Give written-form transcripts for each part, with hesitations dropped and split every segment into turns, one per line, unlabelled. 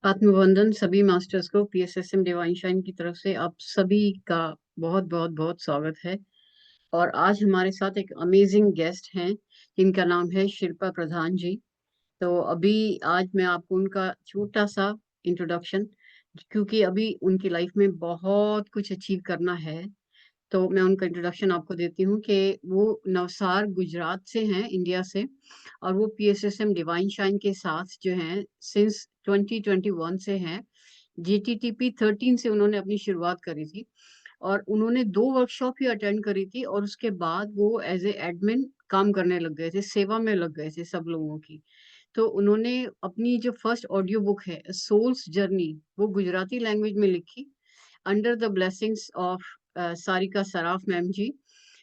आत्मवंदन सभी मास्टर्स को PSSM divine shine की तरफ से आप सभी का बहुत बहुत बहुत स्वागत है। और आज हमारे साथ एक अमेजिंग गेस्ट हैं जिनका नाम है शिल्पा प्रधान जी। तो अभी आज मैं आपको उनका छोटा सा इंट्रोडक्शन, क्योंकि अभी उनकी लाइफ में बहुत कुछ अचीव करना है, तो मैं उनका इंट्रोडक्शन आपको देती हूँ कि वो नवसार गुजरात से हैं, इंडिया से। और वो पीएसएसएम डिवाइन शाइन के साथ जो हैं सिंस 2021 से हैं। जीटीटीपी 13 से उन्होंने अपनी शुरुआत करी थी और उन्होंने 2 वर्कशॉप ही अटेंड करी थी और उसके बाद वो एज ए एडमिन काम करने लग गए थे, सेवा में लग गए थे सब लोगों की। तो उन्होंने अपनी जो फर्स्ट ऑडियो बुक है सोल्स जर्नी, वो गुजराती लैंग्वेज में लिखी under the blessings of Sarika Saraf ma'am ji.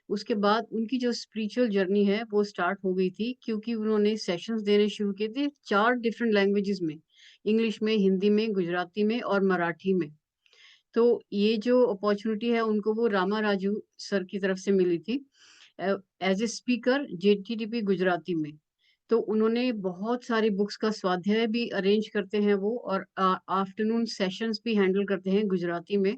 उसके बाद उनकी जो स्पिरिचुअल जर्नी है वो स्टार्ट हो गई थी, क्योंकि उन्होंने सेशंस देने शुरू किए थे 4 डिफरेंट लैंग्वेजेस में, इंग्लिश में, हिंदी में, गुजराती में और मराठी में। तो ये जो अपॉर्चुनिटी है उनको वो रामा राजू सर की तरफ से मिली थी एज ए स्पीकर जेटीटीपी गुजराती में। तो उन्होंने बहुत सारी बुक्स का स्वाध्याय भी अरेंज करते हैं वो, और आफ्टरनून सेशंस भी हैंडल करते हैं गुजराती में।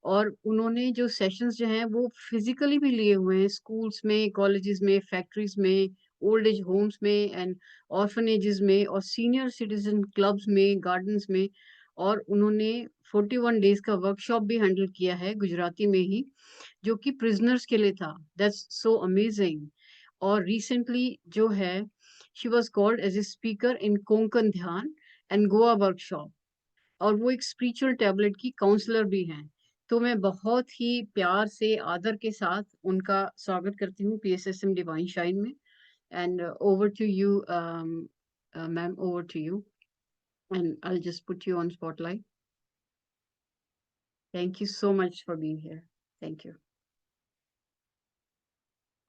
और उन्होंने जो सेशंस जो हैं वो फिजिकली भी लिए हुए हैं, स्कूल्स में, कॉलेजेस में, फैक्ट्रीज में, ओल्ड एज होम्स में एंड ऑर्फनेजेस में और सीनियर सिटीजन क्लब्स में, गार्डन्स में। और उन्होंने 41 डेज का वर्कशॉप भी हैंडल किया है गुजराती में ही, जो कि प्रिजनर्स के लिए था। That's so amazing. और रिसेंटली जो है, she was called as a speaker in Konkan ध्यान एंड गोवा वर्कशॉप, और वो एक स्पिरिचुअल टैबलेट की काउंसलर भी हैं। तो मैं बहुत ही प्यार से, आदर के साथ उनका स्वागत करती हूँ पीएसएसएम डिवाइन शाइन में। And over to you ma'am, over to you, and I just put you on spotlight. Thank you so much for being here. Thank you.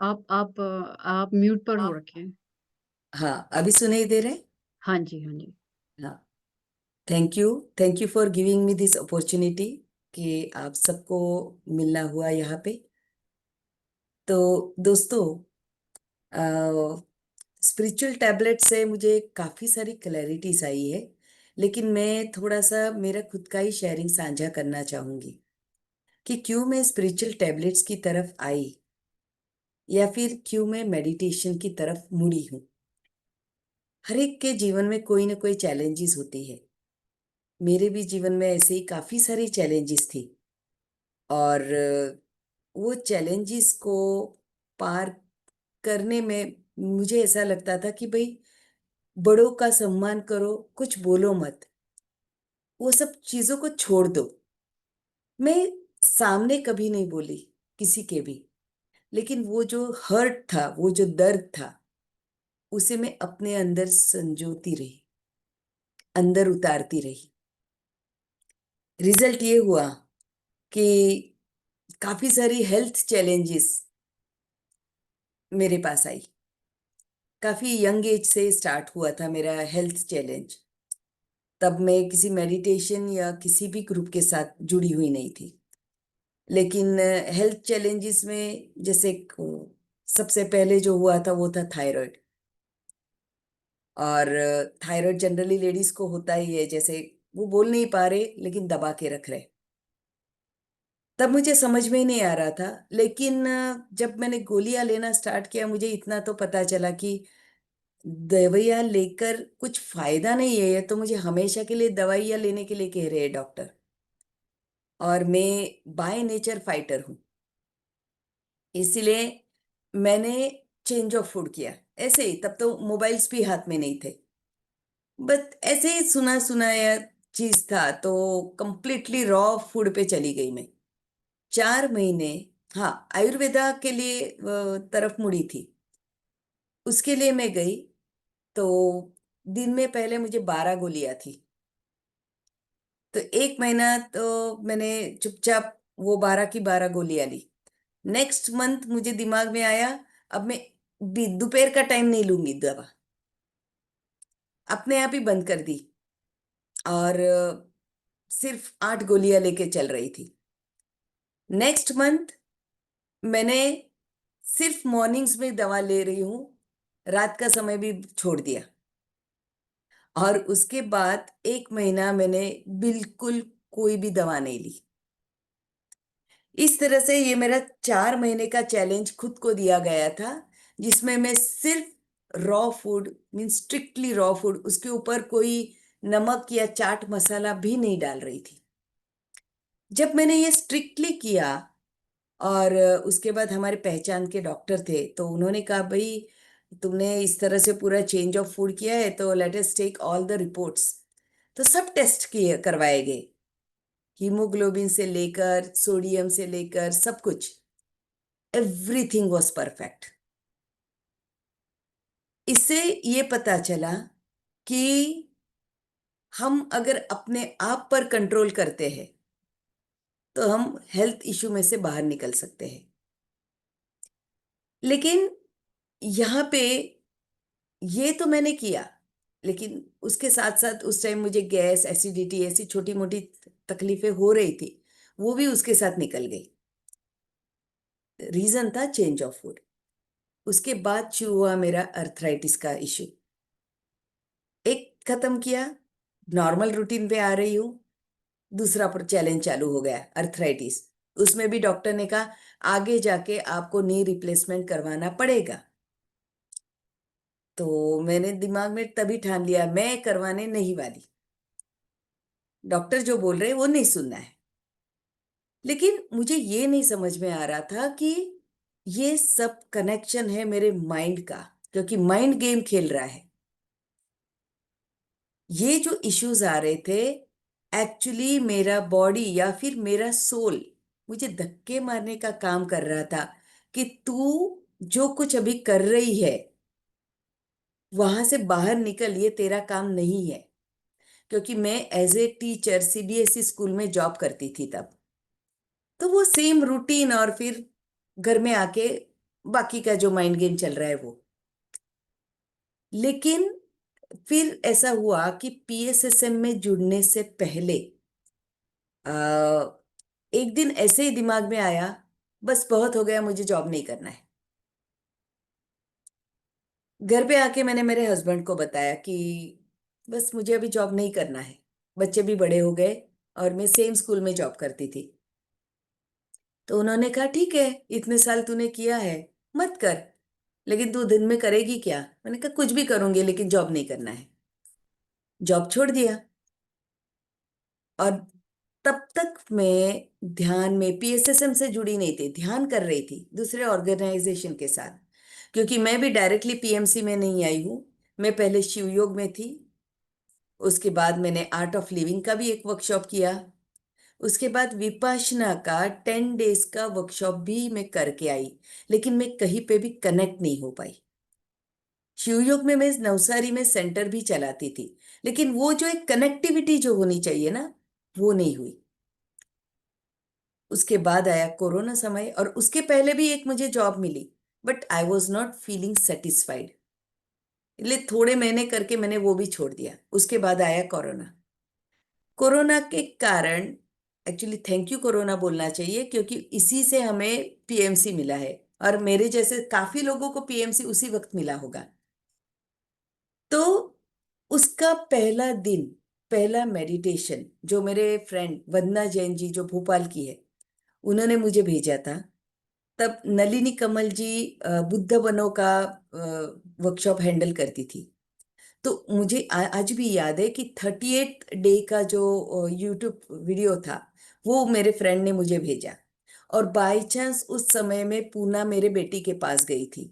आप म्यूट पर हो रखे हैं।
हाँ, अभी सुनाई दे रहे हैं?
हाँ जी, हाँ जी।
हाँ। Thank you for giving me this opportunity कि आप सबको मिलना हुआ यहाँ पे। तो दोस्तों, स्पिरिचुअल टैबलेट से मुझे काफ़ी सारी क्लैरिटीज आई है, लेकिन मैं थोड़ा सा मेरा खुद का ही शेयरिंग साझा करना चाहूँगी कि क्यों मैं स्पिरिचुअल टैबलेट्स की तरफ आई, या फिर क्यों मैं मेडिटेशन की तरफ मुड़ी हूँ। हर एक के जीवन में कोई ना कोई चैलेंजेस होती है। मेरे भी जीवन में ऐसे ही काफ़ी सारी चैलेंजेस थी, और वो चैलेंजेस को पार करने में मुझे ऐसा लगता था कि भाई, बड़ों का सम्मान करो, कुछ बोलो मत, वो सब चीज़ों को छोड़ दो। मैं सामने कभी नहीं बोली किसी के भी, लेकिन वो जो हर्ट था, वो जो दर्द था, उसे मैं अपने अंदर संजोती रही, अंदर उतारती रही। रिजल्ट ये हुआ कि काफ़ी सारी हेल्थ चैलेंजेस मेरे पास आई। काफ़ी यंग एज से स्टार्ट हुआ था मेरा हेल्थ चैलेंज। तब मैं किसी मेडिटेशन या किसी भी ग्रुप के साथ जुड़ी हुई नहीं थी, लेकिन हेल्थ चैलेंजेस में जैसे सबसे पहले जो हुआ था वो था थायराइड। और थायराइड जनरली लेडीज को होता ही है, जैसे वो बोल नहीं पा रहे लेकिन दबा के रख रहे। तब मुझे समझ में ही नहीं आ रहा था, लेकिन जब मैंने गोलियां लेना स्टार्ट किया, मुझे इतना तो पता चला कि दवाइयाँ लेकर कुछ फायदा नहीं है, ये तो मुझे हमेशा के लिए दवाइयाँ लेने के लिए कह रहे हैं डॉक्टर। और मैं बाय नेचर फाइटर हूँ, इसलिए मैंने चेंज ऑफ फूड किया। ऐसे ही, तब तो मोबाइल्स भी हाथ में नहीं थे, बट ऐसे ही सुना सुनाया चीज था, तो कंप्लीटली रॉ फूड पे चली गई मैं 4 महीने। हाँ, आयुर्वेदा के लिए तरफ मुड़ी थी। उसके लिए मैं गई, तो दिन में पहले मुझे 12 गोलियां थी। तो 1 महीना तो मैंने चुपचाप वो 12 की 12 गोलियां ली। नेक्स्ट मंथ मुझे दिमाग में आया, अब मैं दोपहर का टाइम नहीं लूंगी दवा। अपने आप ही बंद कर दी, और सिर्फ 8 गोलियां लेके चल रही थी। नेक्स्ट मंथ मैंने सिर्फ मॉर्निंग्स में दवा ले रही हूँ, रात का समय भी छोड़ दिया। और उसके बाद 1 महीना मैंने बिल्कुल कोई भी दवा नहीं ली। इस तरह से ये मेरा 4 महीने का चैलेंज खुद को दिया गया था, जिसमें मैं सिर्फ raw food, mean strictly raw food, उसके ऊपर कोई नमक या चाट मसाला भी नहीं डाल रही थी। जब मैंने ये स्ट्रिक्टली किया, और उसके बाद हमारे पहचान के डॉक्टर थे, तो उन्होंने कहा, भाई तुमने इस तरह से पूरा चेंज ऑफ फूड किया है, तो let us take all the reports. तो सब टेस्ट किए करवाए गए, हीमोग्लोबिन से लेकर सोडियम से लेकर सब कुछ, एवरीथिंग वॉज परफेक्ट। इससे ये पता चला कि हम अगर अपने आप पर कंट्रोल करते हैं तो हम हेल्थ इशू में से बाहर निकल सकते हैं। लेकिन यहाँ पे ये तो मैंने किया, लेकिन उसके साथ साथ उस टाइम मुझे गैस, एसिडिटी, ऐसी छोटी मोटी तकलीफें हो रही थी, वो भी उसके साथ निकल गई। रीजन था चेंज ऑफ फूड। उसके बाद शुरू हुआ मेरा अर्थराइटिस का इशू। एक खत्म किया, नॉर्मल रूटीन पे आ रही हूँ, दूसरा पर चैलेंज चालू हो गया, अर्थराइटिस। उसमें भी डॉक्टर ने कहा आगे जाके आपको नी रिप्लेसमेंट करवाना पड़ेगा। तो मैंने दिमाग में तभी ठान लिया, मैं करवाने नहीं वाली। डॉक्टर जो बोल रहे हैं वो नहीं सुनना है। लेकिन मुझे ये नहीं समझ में आ रहा था कि ये सब कनेक्शन है मेरे माइंड का, क्योंकि माइंड गेम खेल रहा है। ये जो इश्यूज आ रहे थे, एक्चुअली मेरा बॉडी या फिर मेरा सोल मुझे धक्के मारने का काम कर रहा था कि तू जो कुछ अभी कर रही है वहां से बाहर निकल, ये तेरा काम नहीं है। क्योंकि मैं as a teacher CBSE school में जॉब करती थी तब, तो वो सेम रूटीन, और फिर घर में आके बाकी का जो माइंड गेम चल रहा है वो। लेकिन फिर ऐसा हुआ कि पीएसएसएम में जुड़ने से पहले आ, एक दिन ऐसे ही दिमाग में आया, बस बहुत हो गया, मुझे जॉब नहीं करना है। घर पे आके मैंने मेरे हस्बैंड को बताया कि बस मुझे अभी जॉब नहीं करना है, बच्चे भी बड़े हो गए, और मैं सेम स्कूल में जॉब करती थी। तो उन्होंने कहा ठीक है, इतने साल तूने किया है, मत कर, लेकिन तू दिन में करेगी क्या? मैंने कहा कुछ भी करूंगी, लेकिन जॉब नहीं करना है। जॉब छोड़ दिया। और तब तक मैं ध्यान में पीएसएसएम से जुड़ी नहीं थी, ध्यान कर रही थी दूसरे ऑर्गेनाइजेशन के साथ, क्योंकि मैं भी डायरेक्टली पीएमसी में नहीं आई हूँ। मैं पहले शिव योग में थी, उसके बाद मैंने आर्ट ऑफ लिविंग का भी एक वर्कशॉप किया, उसके बाद विपाशना का 10 डेज का वर्कशॉप भी मैं करके आई। लेकिन मैं कहीं पे भी कनेक्ट नहीं हो पाई। शिवयोग में मैं नवसारी में सेंटर भी चलाती थी, लेकिन वो जो एक कनेक्टिविटी जो होनी चाहिए ना, वो नहीं हुई। उसके बाद आया कोरोना समय, और उसके पहले भी एक मुझे जॉब मिली, but I was not feeling satisfied, इसलिए थोड़े महीने करके मैंने वो भी छोड़ दिया। उसके बाद आया कोरोना। कोरोना के कारण, एक्चुअली थैंक यू कोरोना बोलना चाहिए, क्योंकि इसी से हमें पीएमसी मिला है, और मेरे जैसे काफी लोगों को पीएमसी उसी वक्त मिला होगा। तो उसका पहला दिन, पहला मेडिटेशन जो मेरे फ्रेंड वंदना जैन जी, जो भोपाल की है, उन्होंने मुझे भेजा था। तब नलिनी कमल जी बुद्ध बनो का वर्कशॉप हैंडल करती थी। तो मुझे आज भी याद है कि 38 डे का जो यूट्यूब वीडियो था, वो मेरे फ्रेंड ने मुझे भेजा। और बाय चांस उस समय में पूना मेरे बेटी के पास गई थी,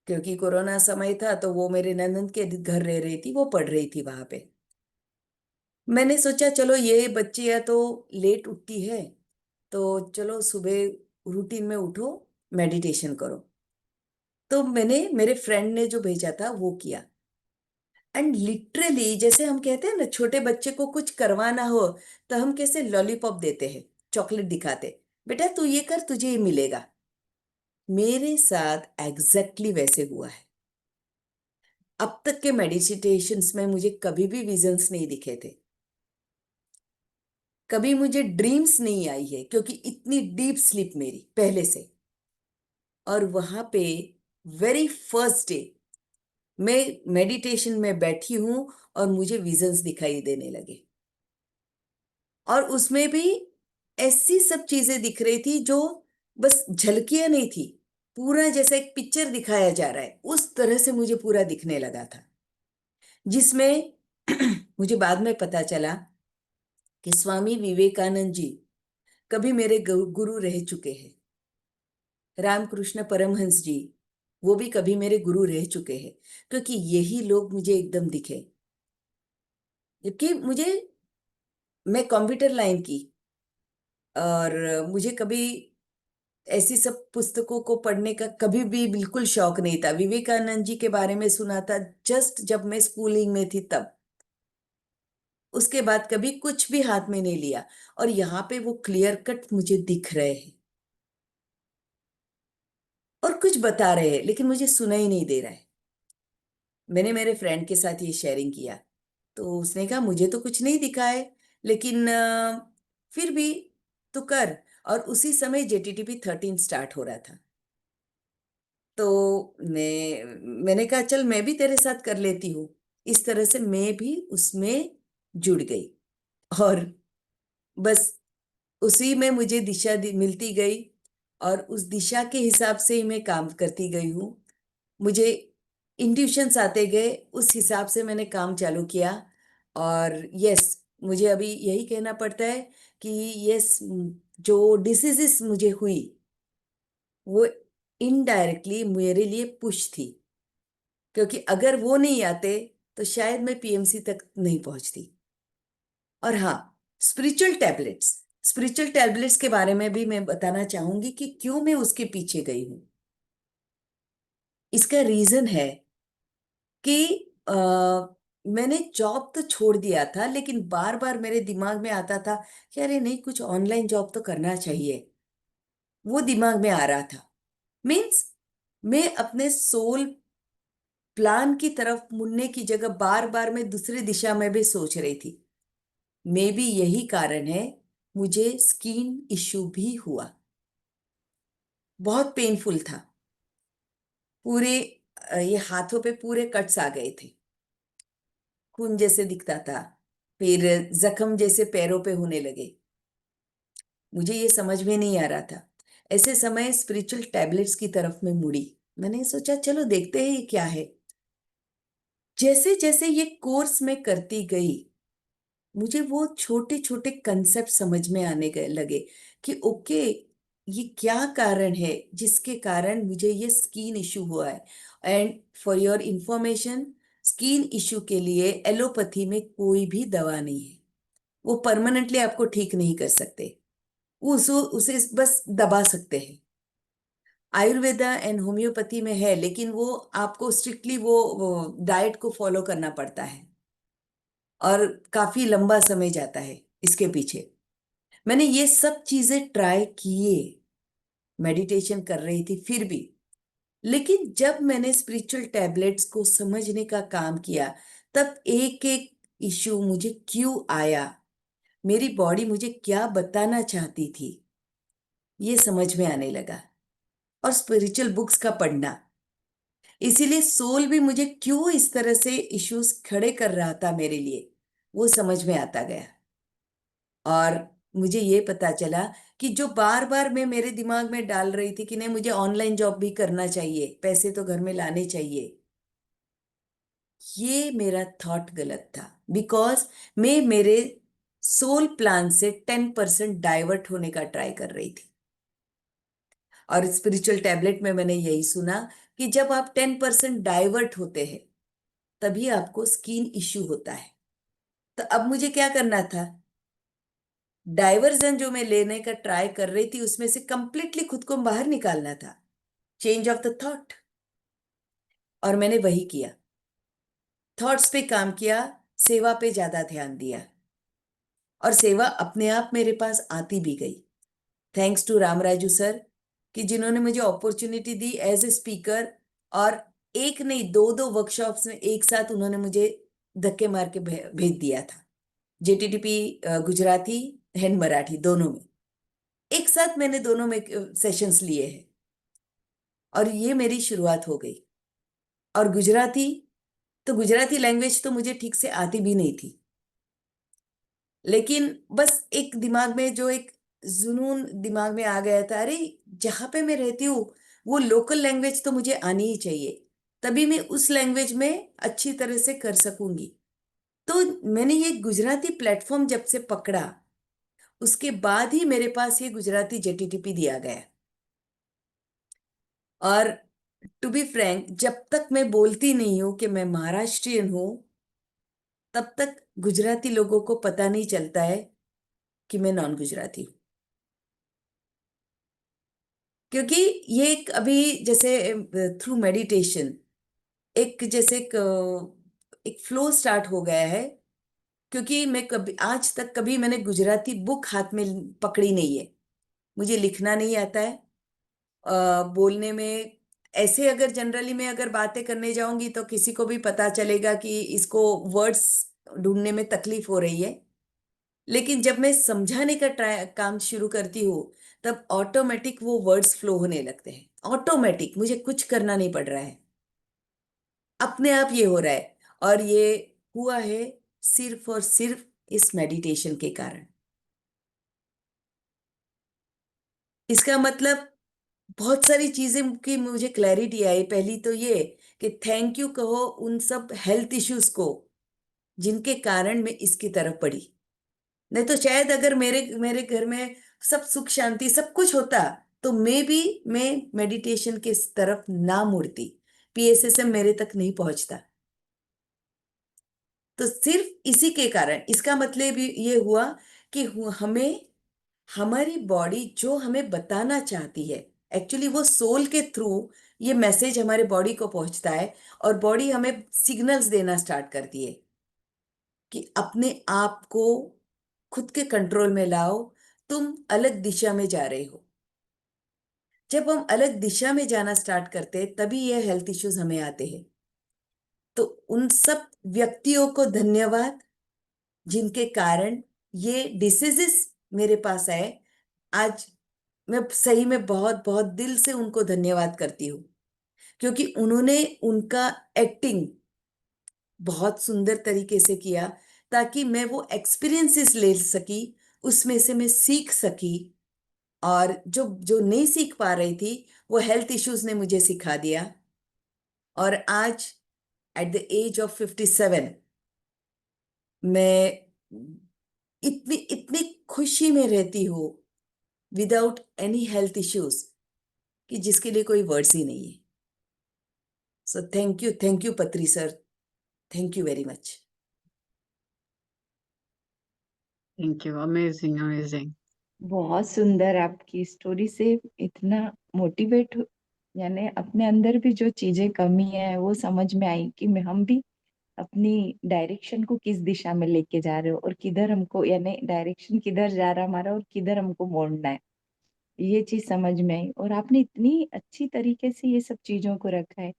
क्योंकि कोरोना समय था, तो वो मेरे ननद के घर रह रही थी, वो पढ़ रही थी वहां पे। मैंने सोचा चलो ये बच्ची या तो लेट उठती है, तो चलो सुबह रूटीन में उठो, मेडिटेशन करो। तो मैंने, मेरे फ्रेंड ने जो भेजा था वो किया। एंड लिटरली, जैसे हम कहते हैं ना, छोटे बच्चे को कुछ करवाना हो तो हम कैसे लॉलीपॉप देते हैं, चॉकलेट दिखाते, बेटा तू ये कर, तुझे ये मिलेगा। मेरे साथ एग्जैक्टली वैसे हुआ है। अब तक के मेडिटेशंस में मुझे कभी भी विजन्स नहीं दिखे थे, कभी मुझे ड्रीम्स नहीं आई है, क्योंकि इतनी डीप स्लीप मेरी पहले से। और वहां पे वेरी फर्स्ट डे मैं मेडिटेशन में बैठी हूं और मुझे विजन्स दिखाई देने लगे, और उसमें भी ऐसी सब चीजें दिख रही थी जो बस झलकियां नहीं थी, पूरा जैसा एक पिक्चर दिखाया जा रहा है उस तरह से मुझे पूरा दिखने लगा था, जिसमें मुझे बाद में पता चला कि स्वामी विवेकानंद जी कभी मेरे गुरु रह चुके हैं। रामकृष्ण परमहंस जी, वो भी कभी मेरे गुरु रह चुके हैं, क्योंकि यही लोग मुझे एकदम दिखे। जबकि मैं कंप्यूटर लाइन की, और मुझे कभी ऐसी सब पुस्तकों को पढ़ने का कभी भी बिल्कुल शौक नहीं था। विवेकानंद जी के बारे में सुना था जस्ट जब मैं स्कूलिंग में थी तब, उसके बाद कभी कुछ भी हाथ में नहीं लिया। और यहाँ पे वो क्लियर कट मुझे दिख रहे हैं और कुछ बता रहे हैं, लेकिन मुझे सुना ही नहीं दे रहा है। मैंने मेरे फ्रेंड के साथ ये शेयरिंग किया, तो उसने कहा मुझे तो कुछ नहीं दिखा है, लेकिन फिर भी तू कर। और उसी समय JTTP 13 स्टार्ट हो रहा था, तो मैंने कहा चल मैं भी तेरे साथ कर लेती हूँ। इस तरह से मैं भी उसमें जुड़ गई, और बस उसी में मुझे दिशा मिलती गई, और उस दिशा के हिसाब से ही मैं काम करती गई हूँ। मुझे इंट्यूशंस आते गए, उस हिसाब से मैंने काम चालू किया। और यस, मुझे अभी यही कहना पड़ता है कि यस, जो डिसीजेस मुझे हुई वो इनडायरेक्टली मेरे लिए पुश थी, क्योंकि अगर वो नहीं आते तो शायद मैं PMC तक नहीं पहुंचती। और हाँ, स्पिरिचुअल टैबलेट्स स्पिरिचुअल टैबलेट्स के बारे में भी मैं बताना चाहूंगी कि क्यों मैं उसके पीछे गई हूँ। इसका रीजन है कि अ, मैंने जॉब तो छोड़ दिया था, लेकिन बार बार मेरे दिमाग में आता था कि अरे नहीं, कुछ ऑनलाइन जॉब तो करना चाहिए। वो दिमाग में आ रहा था। मीन्स मैं अपने सोल प्लान की तरफ मुड़ने की जगह बार बार मैं दूसरी दिशा में भी सोच रही थी। मे बी यही कारण है मुझे स्किन इश्यू भी हुआ। बहुत पेनफुल था। पूरे ये हाथों पे पूरे कट्स आ गए थे, खून जैसे दिखता था, फिर जख्म जैसे पैरों पे होने लगे। मुझे ये समझ में नहीं आ रहा था। ऐसे समय स्पिरिचुअल टैबलेट्स की तरफ मैं मुड़ी। मैंने सोचा चलो देखते हैं ये क्या है। जैसे जैसे ये कोर्स में करती गई, मुझे वो छोटे छोटे कंसेप्ट समझ में आने गए लगे कि ओके, ये क्या कारण है जिसके कारण मुझे ये स्किन इशू हुआ है। And for your information, skin issue के लिए एलोपैथी में कोई भी दवा नहीं है। वो परमानेंटली आपको ठीक नहीं कर सकते, वो उसे बस दबा सकते हैं। आयुर्वेदा एंड होम्योपैथी में है, लेकिन वो आपको स्ट्रिक्टली वो डाइट को फॉलो करना पड़ता है, और काफी लंबा समय जाता है इसके पीछे। मैंने ये सब चीजें ट्राई किए, मेडिटेशन कर रही थी फिर भी। लेकिन जब मैंने स्पिरिचुअल टैबलेट्स को समझने का काम किया, तब एक एक इश्यू मुझे क्यों आया, मेरी बॉडी मुझे क्या बताना चाहती थी, ये समझ में आने लगा। और स्पिरिचुअल बुक्स का पढ़ना, इसीलिए सोल भी मुझे क्यों इस तरह से इश्यूज खड़े कर रहा था मेरे लिए, वो समझ में आता गया। और मुझे ये पता चला कि जो बार बार मैं मेरे दिमाग में डाल रही थी कि नहीं मुझे ऑनलाइन जॉब भी करना चाहिए, पैसे तो घर में लाने चाहिए, ये मेरा थॉट गलत था। बिकॉज मैं मेरे सोल प्लान से 10% डाइवर्ट होने का ट्राई कर रही थी। और स्पिरिचुअल टैबलेट में मैंने यही सुना कि जब आप 10% डाइवर्ट होते हैं तभी आपको स्किन इश्यू होता है। तो अब मुझे क्या करना था, डाइवर्जन जो मैं लेने का ट्राई कर रही थी उसमें से कंप्लीटली खुद को बाहर निकालना था, चेंज ऑफ द थॉट। और मैंने वही किया, थॉट्स पे काम किया, सेवा पे ज्यादा ध्यान दिया, और सेवा अपने आप मेरे पास आती भी गई। थैंक्स टू रामराजू सर, कि जिन्होंने मुझे अपॉर्चुनिटी दी एज ए स्पीकर। और एक नहीं, दो दो वर्कशॉप्स में एक साथ उन्होंने मुझे धक्के मार के भेज दिया था। JTTP गुजराती एंड मराठी दोनों में एक साथ मैंने दोनों में सेशंस लिए हैं, और ये मेरी शुरुआत हो गई। और गुजराती तो गुजराती लैंग्वेज तो मुझे ठीक से आती भी नहीं थी, लेकिन बस एक दिमाग में जो एक जुनून दिमाग में आ गया था, अरे जहां पे मैं रहती हूँ वो लोकल लैंग्वेज तो मुझे आनी ही चाहिए, तभी मैं उस लैंग्वेज में अच्छी तरह से कर सकूंगी। तो मैंने ये गुजराती प्लेटफॉर्म जब से पकड़ा, उसके बाद ही मेरे पास ये गुजराती जेटीटीपी दिया गया। और टू बी फ्रैंक, जब तक मैं बोलती नहीं हूं कि मैं महाराष्ट्रियन हूं, तब तक गुजराती लोगों को पता नहीं चलता है कि मैं नॉन गुजराती हूँ। क्योंकि ये एक अभी जैसे थ्रू मेडिटेशन एक जैसे एक फ्लो स्टार्ट हो गया है। क्योंकि मैं कभी आज तक कभी मैंने गुजराती बुक हाथ में पकड़ी नहीं है। मुझे लिखना नहीं आता है। बोलने में ऐसे अगर जनरली मैं अगर बातें करने जाऊंगी तो किसी को भी पता चलेगा कि इसको वर्ड्स ढूंढने में तकलीफ हो रही है। लेकिन जब मैं समझाने का ट्राई काम शुरू करती हूँ, तब ऑटोमेटिक वो वर्ड्स फ्लो होने लगते हैं। ऑटोमेटिक, मुझे कुछ करना नहीं पड़ रहा है, अपने आप ये हो रहा है। और ये हुआ है सिर्फ और सिर्फ इस मेडिटेशन के कारण। इसका मतलब बहुत सारी चीजें की मुझे क्लैरिटी आई। पहली तो ये कि थैंक यू कहो उन सब हेल्थ इश्यूज को जिनके कारण मैं इसकी तरफ पड़ी। नहीं तो शायद अगर मेरे मेरे घर में सब सुख शांति सब कुछ होता, तो मैं मेडिटेशन के इस तरफ ना मुड़ती, पीएसएसएम मेरे तक नहीं पहुंचता। तो सिर्फ इसी के कारण, इसका मतलब ये हुआ कि हमें हमारी बॉडी जो हमें बताना चाहती है, एक्चुअली वो सोल के थ्रू ये मैसेज हमारे बॉडी को पहुंचता है। और बॉडी हमें सिग्नल्स देना स्टार्ट करती है कि अपने आप को खुद के कंट्रोल में लाओ, तुम अलग दिशा में जा रहे हो। जब हम अलग दिशा में जाना स्टार्ट करते हैं, तभी ये हेल्थ इश्यूज हमें आते हैं। तो उन सब व्यक्तियों को धन्यवाद जिनके कारण ये डिसीजेस मेरे पास आए। आज मैं सही में बहुत बहुत दिल से उनको धन्यवाद करती हूँ, क्योंकि उन्होंने उनका एक्टिंग बहुत सुंदर तरीके से किया, ताकि मैं वो एक्सपीरियंसेस ले सकी, उसमें से मैं सीख सकी। और जो जो नहीं सीख पा रही थी, वो हेल्थ इश्यूज ने मुझे सिखा दिया। और आज एट द एज ऑफ 57 मैं इतनी इतनी खुशी में रहती हूँ, विदाउट एनी हेल्थ इश्यूज, कि जिसके लिए कोई वर्ड्स ही नहीं है। सो थैंक यू पत्री sir, thank you very much.
Thank you, amazing amazing.
बहुत सुंदर आपकी स्टोरी से इतना मोटिवेट, यानी अपने अंदर भी जो चीजें कमी है वो समझ में आई कि हम भी अपनी डायरेक्शन को किस दिशा में लेके जा रहे हो और किधर हमको, यानी डायरेक्शन किधर जा रहा है हमारा और किधर हमको मोड़ना है, ये चीज समझ में आई। और आपने इतनी अच्छी तरीके से ये सब चीजों को रखा है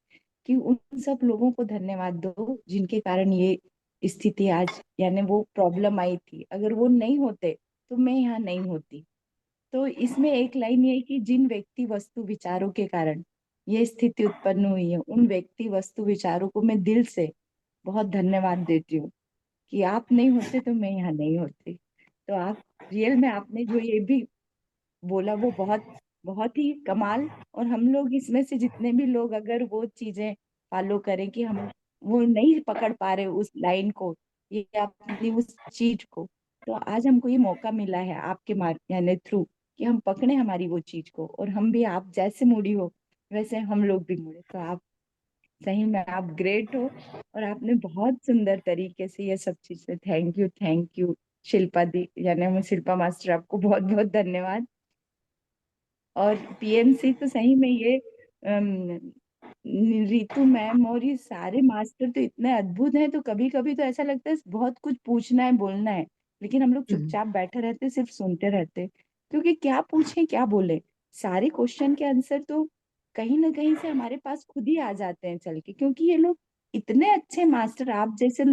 कि उन सब लोगों को धन्यवाद दो जिनके कारण ये स्थिति आज, यानी वो प्रॉब्लम आई थी, अगर वो नहीं होते तो मैं यहाँ नहीं होती। तो इसमें एक लाइन ये है कि जिन व्यक्ति वस्तु विचारों के कारण ये स्थिति उत्पन्न हुई है, उन व्यक्ति वस्तु विचारों को मैं दिल से बहुत धन्यवाद देती हूँ कि आप नहीं होते तो मैं यहाँ नहीं होती। तो आप रियल में आपने जो ये भी बोला वो बहुत बहुत ही कमाल। और हम लोग इसमें से जितने भी लोग अगर वो चीजें फॉलो करें कि हम वो नहीं पकड़ पा रहे उस लाइन को, ये अपनी उस चीज को, तो आज हमको ये मौका मिला है आपके मार यानी थ्रू कि हम पकड़े हमारी वो चीज को, और हम भी आप जैसे मुड़ी हो वैसे हम लोग भी मुड़े। तो आप सही में आप ग्रेट हो। और आपने बहुत सुंदर तरीके से ये सब चीजें, थैंक यू शिल्पा दी, यानी हम शिल्पा मास्टर, आपको बहुत बहुत धन्यवाद। और पीएमसी तो सही में ये रितु मैम और ये सारे मास्टर तो इतने अद्भुत हैं, तो कभी कभी तो ऐसा लगता है बहुत कुछ पूछना है बोलना है, लेकिन हम लोग चुपचाप बैठे रहते सिर्फ सुनते रहते, क्योंकि क्या पूछें क्या बोले। सारे क्वेश्चन के आंसर तो कहीं ना कहीं से हमारे पास खुद ही आ जाते हैं चल के, क्योंकि ये लोग इतने अच्छे मास्टर आप जैसे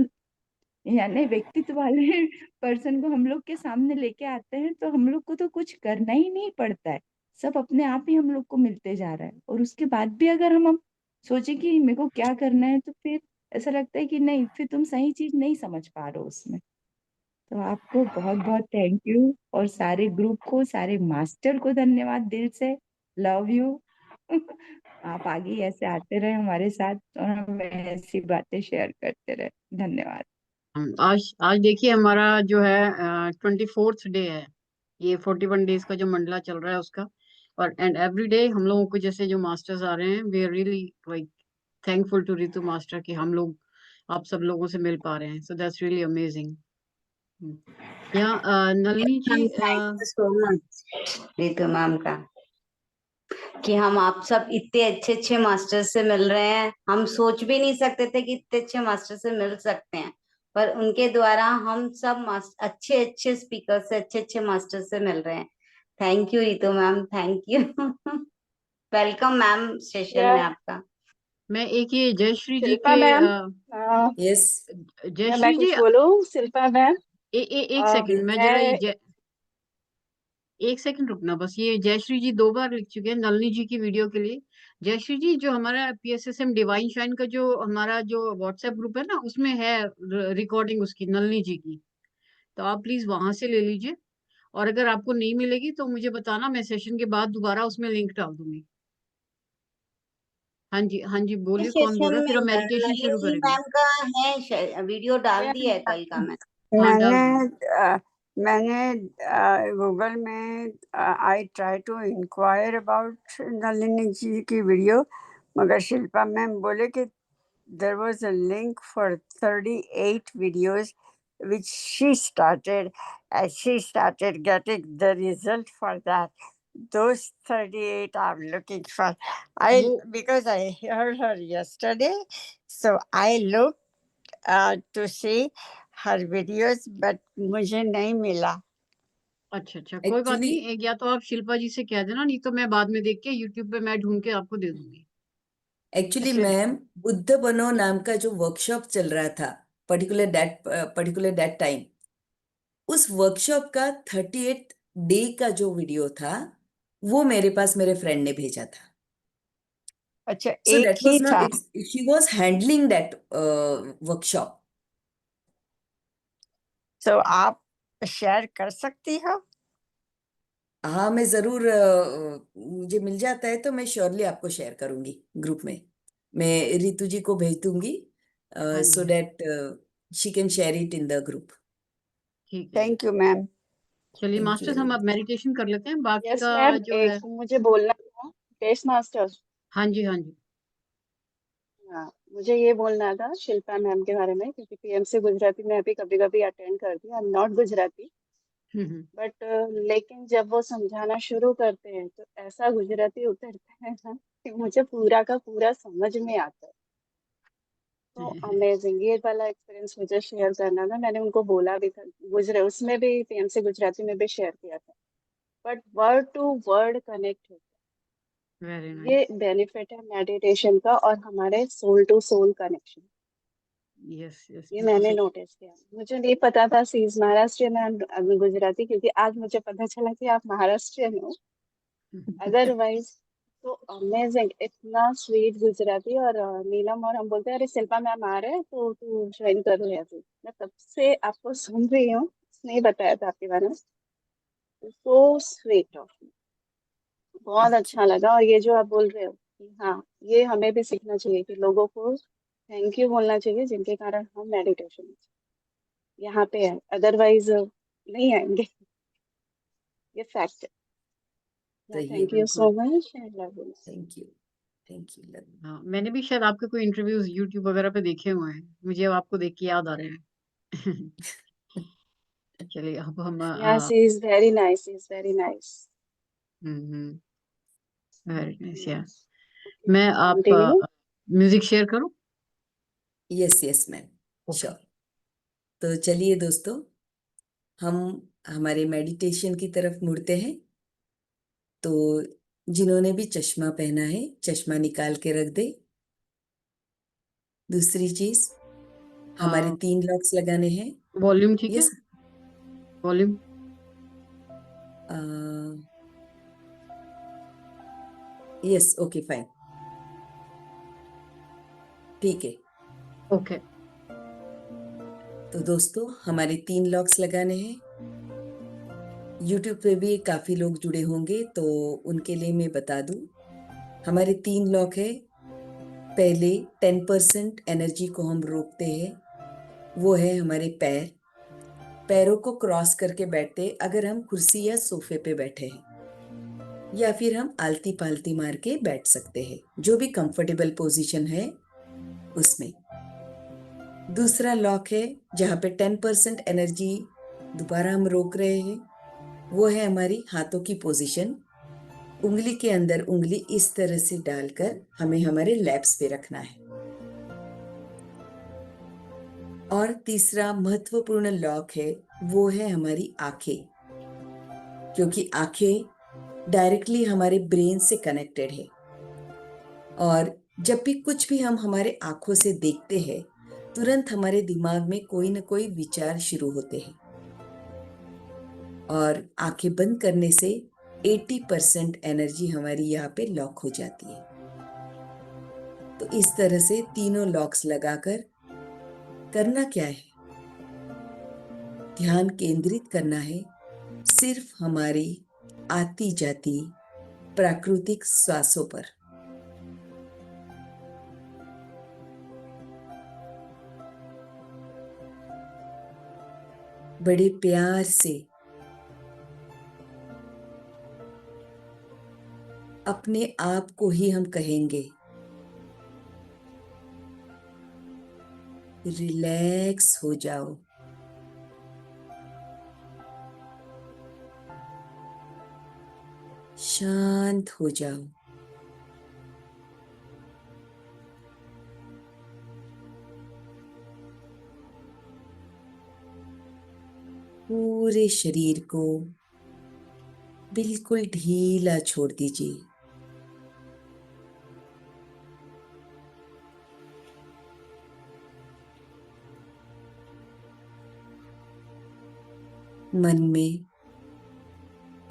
यानी व्यक्तित्व वाले पर्सन को हम लोग के सामने लेके आते हैं, तो हम लोग को तो कुछ करना ही नहीं पड़ता है, सब अपने आप ही हम लोग को मिलते जा रहा है। और उसके बाद भी अगर हम सोचे कि मेरे को क्या करना है, तो फिर ऐसा लगता है कि नहीं, फिर तुम सही चीज नहीं समझ पा रहे हो उसमें। तो आपको बहुत बहुत थैंक यू, और सारे ग्रुप को, सारे मास्टर को धन्यवाद दिल से। Love you. आप आगे ही ऐसे आते रहे हमारे साथ और हमें ऐसी बातें शेयर करते रहे। धन्यवाद।
आज आज देखिए हमारा जो है 24th डे है, ये 41 डेज का जो मंडला चल रहा है उसका। और एंड एवरी डे हम लोगों को जैसे जो मास्टर्स आ रहे हैं, we are really like thankful to Ritu master कि हम लोग आप सब लोगों से मिल पा रहे हैं। So that's really amazing. या Nalini ji,
ma'am thank you so much Ritu ma'am का, कि हम आप सब इतने अच्छे अच्छे मास्टर से मिल रहे हैं। हम सोच भी नहीं सकते थे कि इतने अच्छे मास्टर से मिल सकते हैं, पर उनके द्वारा हम सब अच्छे अच्छे स्पीकर से, अच्छे अच्छे मास्टर से मिल रहे हैं। Thank you Ritu ma'am, thank you. Welcome ma'am session में
क्या
आपका।
मैं एक ये जयश्री जी
शिल्पा
के
मैम,
यस।
क्या मैं
जयश्री जी,
कुछ बोलूं? शिल्पा मैम,
एक सेकंड, मैं जरा
मैं
एक सेकंड रुकना बस। ये जयश्री जी 2 बार लिख चुके हैं नलिनी जी की वीडियो के लिए। जयश्री जी, जो हमारा PSSM डिवाइन शाइन का जो हमारा जो व्हाट्सएप ग्रुप है ना, उसमें है रिकॉर्डिंग उसकी, नलिनी जी की। तो आप प्लीज वहां से ले लीजिए। और अगर आपको नहीं मिलेगी तो मुझे बताना, मैं सेशन के बाद दोबारा उसमें लिंक डाल दूंगी। हाँ जी, हाँ जी, बोलिए कौन बोल
सेशन
रहा है, फिर
में
हम मेडिटेशन शुरू
नलिनी
करेंगे।
मैम का है, वीडियो डाल दिया है कल का मैंने।
हाँ,
मैंने
डाल दूंगी।
गूगल में I try to enquire about Nalini ji की वीडियो, मगर शिल्पा मैम बोले कि there was a link for 38 videos which she started, and she started getting the result for that. Those 38 I'm looking for.
वो
Because I heard her yesterday, so I looked to see her videos, but मुझे नहीं मिला.
अच्छा अच्छा, कोई बात
actually
नहीं। या तो आप शिल्पा जी से कह देना, नहीं तो मैं बाद में देख के यूट्यूब पे मैं ढूंढ के आपको दे दूंगी।
एक्चुअली
ऐसे
मैम, बुद्ध बनो नाम का जो वर्कशॉप चल रहा था, पर्टिकुलर दैट टाइम, उस वर्कशॉप का 38 डे का जो वीडियो था, वो मेरे पास मेरे फ्रेंड ने भेजा था।
अच्छा,
सो
एक
दैट
ही
वाज नॉट,
था.
She was handling that workshop.
तो आप शेयर कर सकती हो?
हाँ, मैं जरूर, मुझे मिल जाता है तो मैं श्योरली आपको शेयर करूंगी ग्रुप में। मैं रितु जी को भेज दूंगी,
हाँ
सो
जी,
that she can share it in the group.
ठीक है।
Thank you ma'am.
चलिए
थैंक यू
मास्टर्स,
वेरी
हम अब
मच।
मेडिटेशन कर लेते हैं, बाकी
यस
का
मैम,
जो है।
एक मुझे बोलना था। टेस्ट मास्टर,
हाँ जी, हाँ जी।
हाँ, मुझे ये बोलना था शिल्पा मैम के बारे में, क्योंकि PMC गुजराती में अभी कभी कभी अटेंड करती हूँ। I am not Gujarati,
hmm.
But लेकिन जब वो समझाना शुरू करते हैं तो ऐसा गुजराती उतरता है ना कि मुझे पूरा का पूरा समझ में आता है। तो अमेजिंग, ये वाला एक्सपीरियंस मुझे शेयर करना था। मैंने उनको बोला भी था, गुजरे उसमें भी, PMC गुजराती में भी शेयर किया था। But word to word connect होता
वेरी
है,
नाइस।
ये बेनिफिट है मेडिटेशन का और हमारे soul to soul connection.
Yes yes,
ये
बिल्कुल
मैंने
सही।
नोटिस किया। मुझे नहीं पता था सी इज महाराष्ट्रियन एंड गुजराती, क्योंकि आज मुझे पता चला कि आप महाराष्ट्रियन हो। अदरवाइज तो अमेजिंग, इतना स्वीट गुजराती। और नीलम और हम बोलते हैं अरे शिल्पा मैम आ रहे हैं तो तू ज्वाइन कर ले। अभी मैं तब से आपको सुन रही हूँ, उसने बताया था आपके बारे में। सो स्वीट ऑफ, बहुत अच्छा लगा। और ये जो आप बोल रहे हो कि हाँ, ये हमें भी सीखना चाहिए कि लोगों को थैंक यू बोलना चाहिए जिनके कारण हम मेडिटेशन यहाँ पे है, अदरवाइज नहीं आएंगे। ये फैक्ट है।
सही है,
थैंक यू सो
बिल्कुल।
Much, I love you.
Thank you, thank you, love.
हाँ, मैंने भी शायद आपके कोई इंटरव्यूज यूट्यूब वगैरह पे देखे हुए हैं, मुझे अब आपको देख के याद आ रहे हैं। चलिए अब हम
yeah she is very nice, is very nice.
Very nice yeah.
Okay,
मैं आप
कंटिन्यू।
म्यूजिक शेयर करूं?
Yes yes ma'am,
okay.
Sure. तो चलिए दोस्तों, हम हमारे मेडिटेशन की तरफ मुड़ते हैं। तो जिन्होंने भी चश्मा पहना है, चश्मा निकाल के रख दे। दूसरी चीज, हमारे 3 लॉक्स लगाने हैं।
वॉल्यूम ठीक है?
Yes.
Volume.
Yes, okay fine, ठीक है।
ओके।
तो दोस्तों, हमारे 3 लॉक्स लगाने हैं। यूट्यूब पे भी काफ़ी लोग जुड़े होंगे, तो उनके लिए मैं बता दूँ, हमारे 3 लॉक है। पहले 10% एनर्जी को हम रोकते हैं, वो है हमारे पैर। पैरों को क्रॉस करके बैठते, अगर हम कुर्सी या सोफे पे बैठे हैं, या फिर हम आलती पालती मार के बैठ सकते हैं, जो भी कंफर्टेबल पोजीशन है उसमें। दूसरा लॉक है जहाँ पे 10% एनर्जी दोबारा हम रोक रहे हैं, वो है हमारी हाथों की पोजीशन। उंगली के अंदर उंगली इस तरह से डालकर हमें हमारे लैप्स पे रखना है। और तीसरा महत्वपूर्ण लॉक है, वो है हमारी आंखें, क्योंकि आंखें डायरेक्टली हमारे ब्रेन से कनेक्टेड है। और जब भी कुछ भी हम हमारे आंखों से देखते हैं, तुरंत हमारे दिमाग में कोई ना कोई विचार शुरू होते हैं। और आंखें बंद करने से 80% एनर्जी हमारी यहाँ पे लॉक हो जाती है। तो इस तरह से तीनों लॉक्स लगाकर करना क्या है, ध्यान केंद्रित करना है सिर्फ हमारी आती जाती प्राकृतिक श्वासों पर। बड़े प्यार से अपने आप को ही हम कहेंगे, रिलैक्स हो जाओ, शांत हो जाओ। पूरे शरीर को बिल्कुल ढीला छोड़ दीजिए। मन में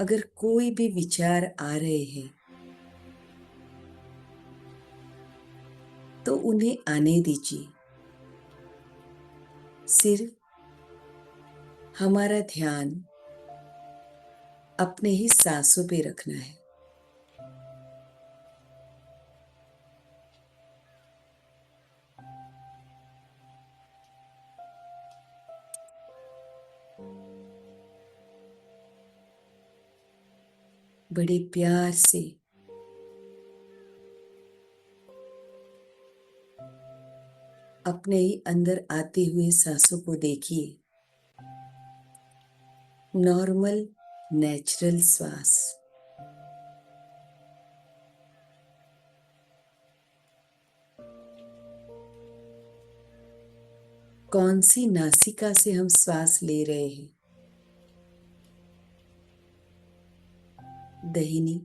अगर कोई भी विचार आ रहे हैं तो उन्हें आने दीजिए। सिर्फ हमारा ध्यान अपने ही सांसों पे रखना है। बड़े प्यार से अपने ही अंदर आते हुए सांसों को देखिए। नॉर्मल नेचुरल श्वास। कौन सी नासिका से हम श्वास ले रहे हैं, दाहिनी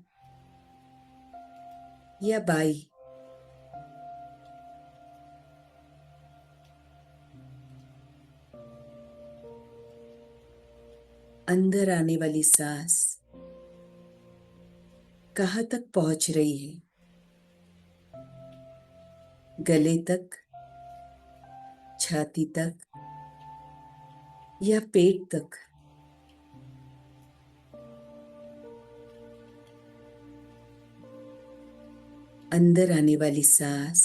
या बाई? अंदर आने वाली सांस कहाँ तक पहुंच रही है? गले तक, छाती तक या पेट तक? अंदर आने वाली सांस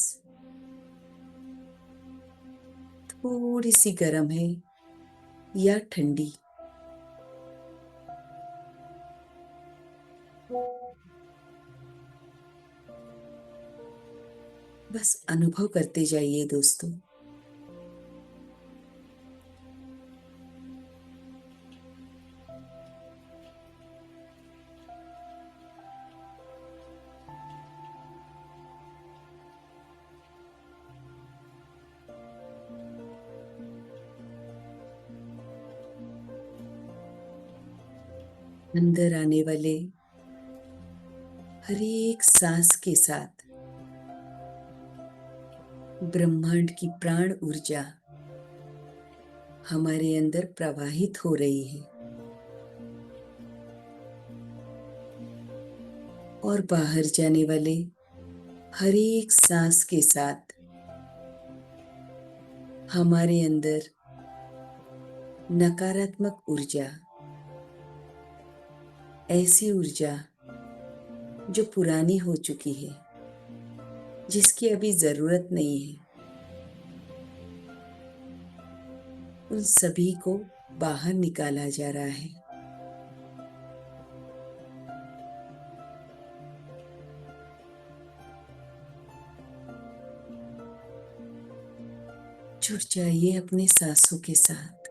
थोड़ी सी गर्म है या ठंडी? बस अनुभव करते जाइए दोस्तों। अंदर आने वाले हर एक सांस के साथ ब्रह्मांड की प्राण ऊर्जा हमारे अंदर प्रवाहित हो रही है और बाहर जाने वाले हर एक सांस के साथ हमारे अंदर नकारात्मक ऊर्जा, ऐसी ऊर्जा जो पुरानी हो चुकी है, जिसकी अभी जरूरत नहीं है, उन सभी को बाहर निकाला जा रहा है। जुड़ जाइए अपने सांसों के साथ।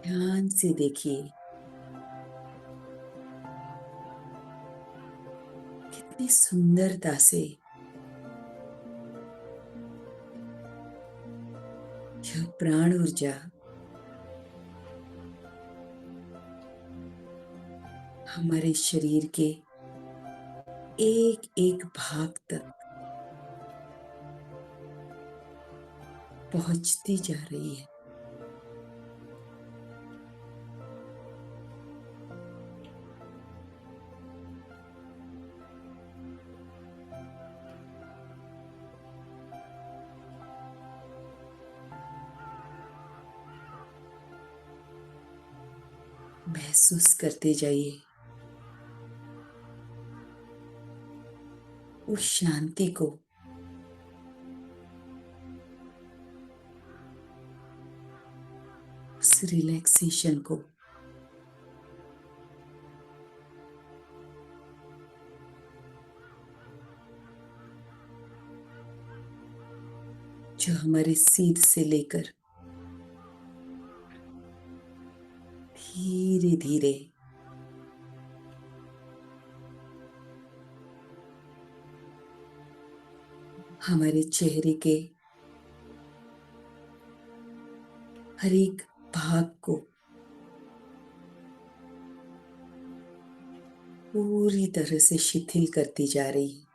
ध्यान से देखिए कितनी सुंदरता से यह प्राण ऊर्जा हमारे शरीर के एक एक भाग तक पहुंचती जा रही है। महसूस करते जाइए उस शांति को, उस रिलैक्सेशन को। जो हमारे सिर से लेकर धीरे धीरे हमारे चेहरे के हर एक भाग को पूरी तरह से शिथिल करती जा रही है।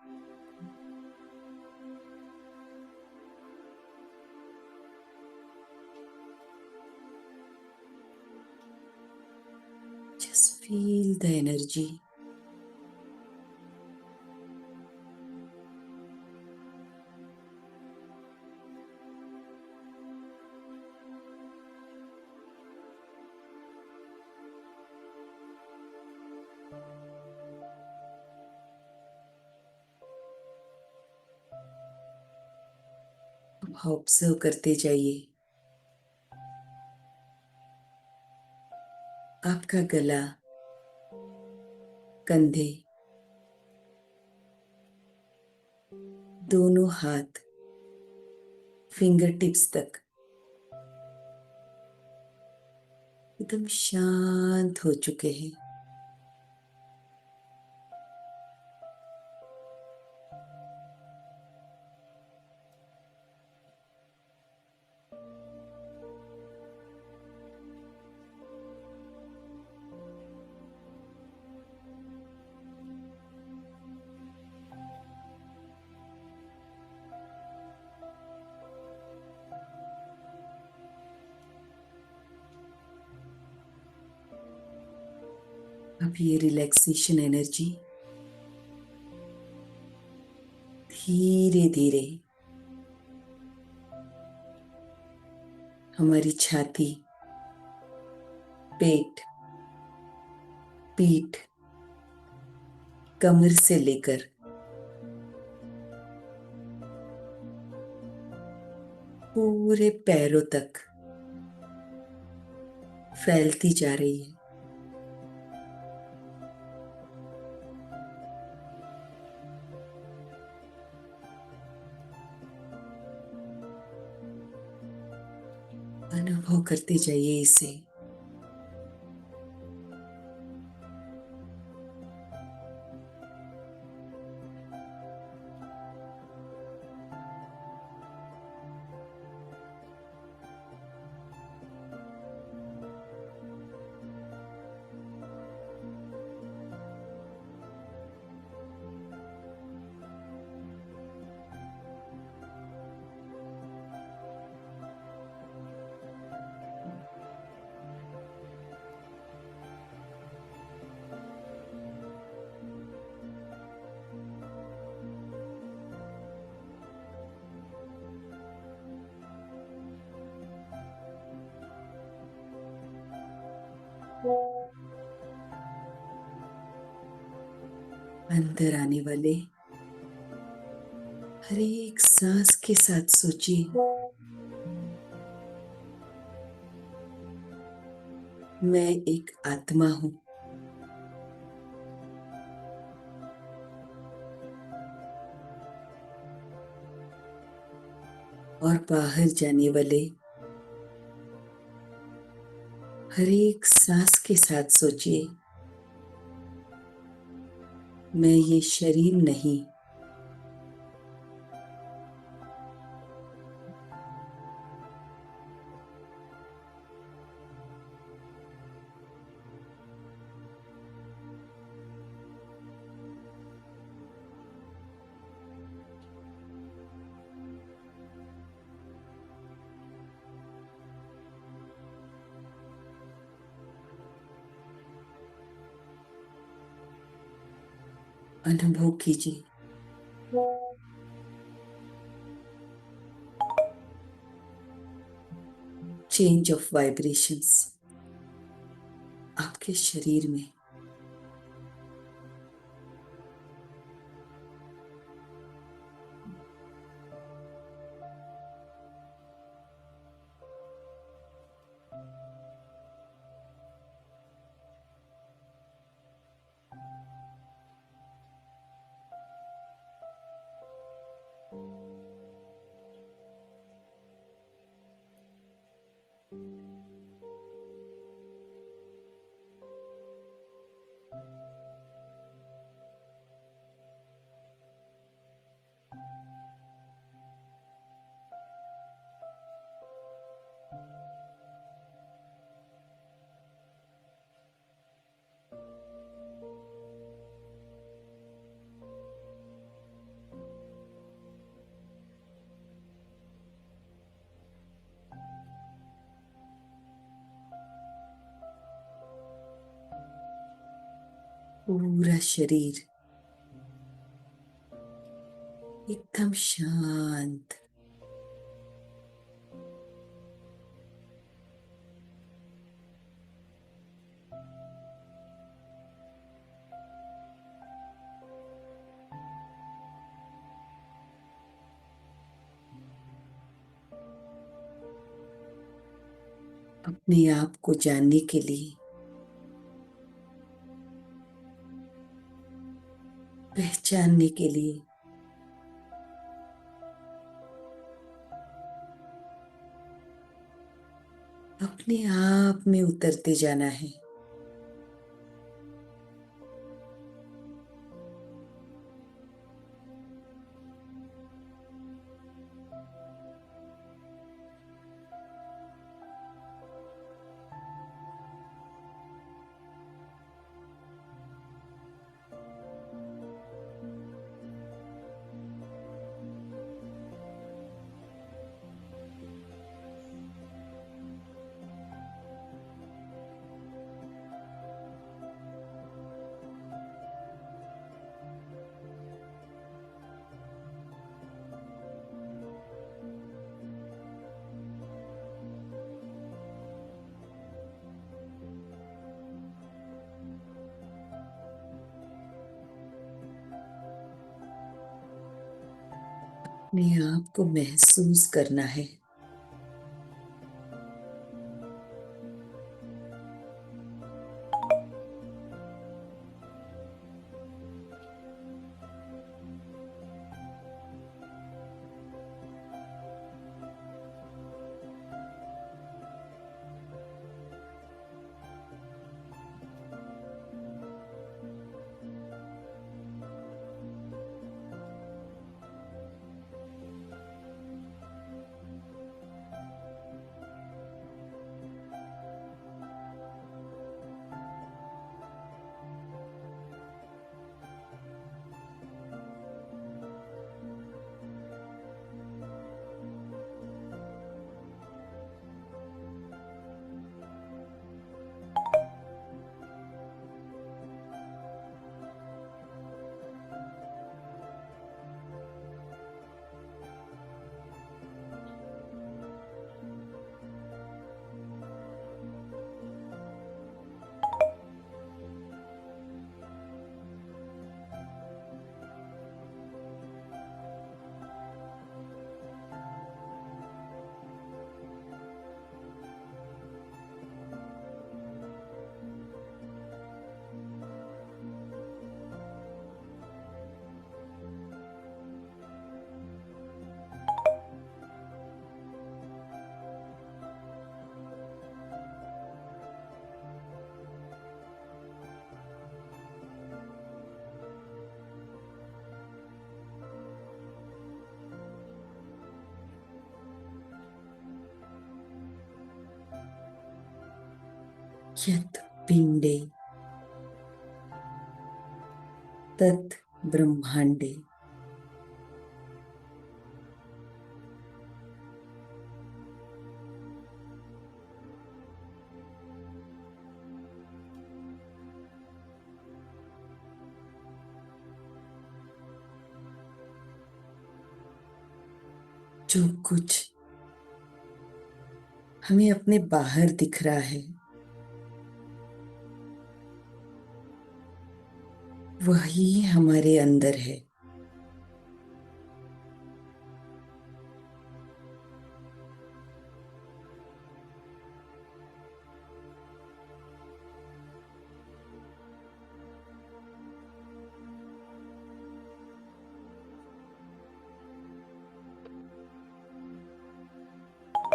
Just feel the energy. Observe करते जाइए आपका गला, कंधे, दोनों हाथ, फिंगर टिप्स तक एकदम शांत हो चुके हैं। अब ये रिलैक्सेशन एनर्जी धीरे धीरे हमारी छाती, पेट, पीठ, कमर से लेकर पूरे पैरों तक फैलती जा रही है। अनुभव करते जाइए इसे। अंदर आने वाले हर एक सांस के साथ सोचिए, मैं एक आत्मा हूं। और बाहर जाने वाले हर एक सांस के साथ सोचिए, मैं ये शरीर नहीं। अनुभव कीजिए चेंज ऑफ वाइब्रेशंस आपके शरीर में। पूरा शरीर एकदम शांत। अपने आप को जानने के लिए, पहचानने के लिए अपने आप में उतरते जाना है। अपने आप को महसूस करना है। यत् पिंडे तत् ब्रह्मांडे। जो कुछ हमें अपने बाहर दिख रहा है वही हमारे अंदर है।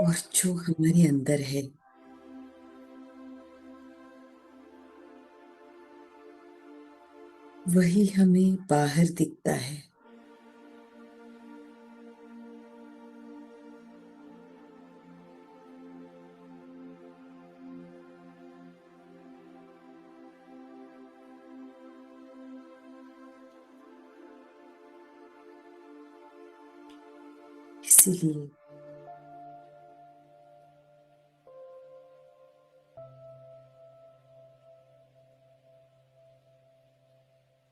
और जो हमारे अंदर है वही हमें बाहर दिखता है। इसीलिए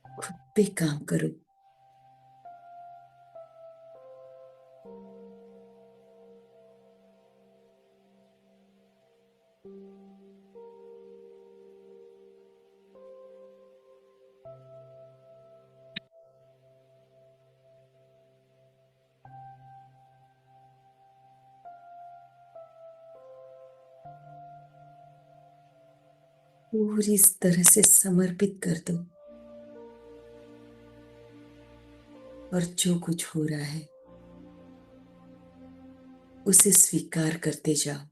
खुद पे काम करो। पूरी इस तरह से समर्पित कर दो और जो कुछ हो रहा है उसे स्वीकार करते जाओ।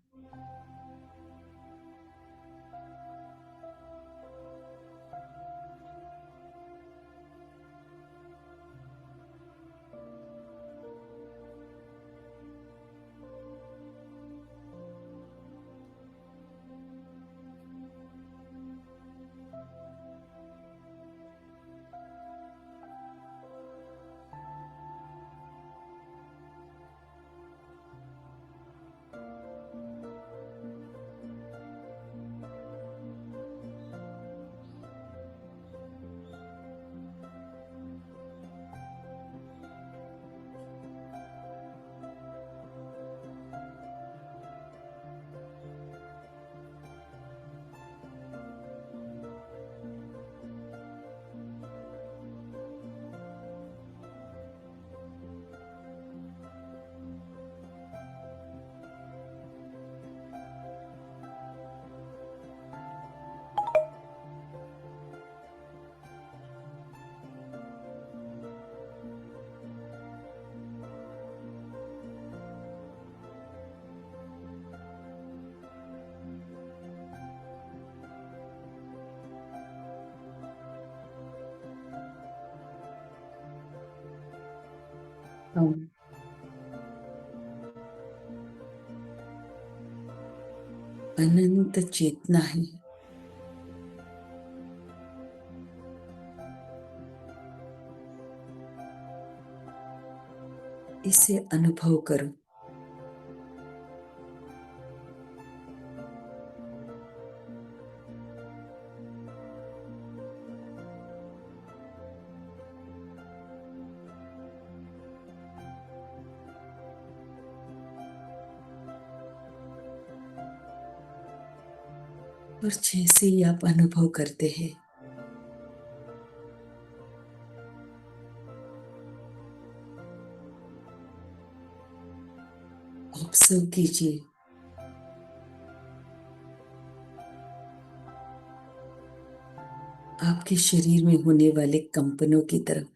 हम अनंत चेतना है। इसे अनुभव करो। और जैसे ही आप अनुभव करते हैं ऑब्जर्व कीजिए आपके शरीर में होने वाले कंपनों की तरफ।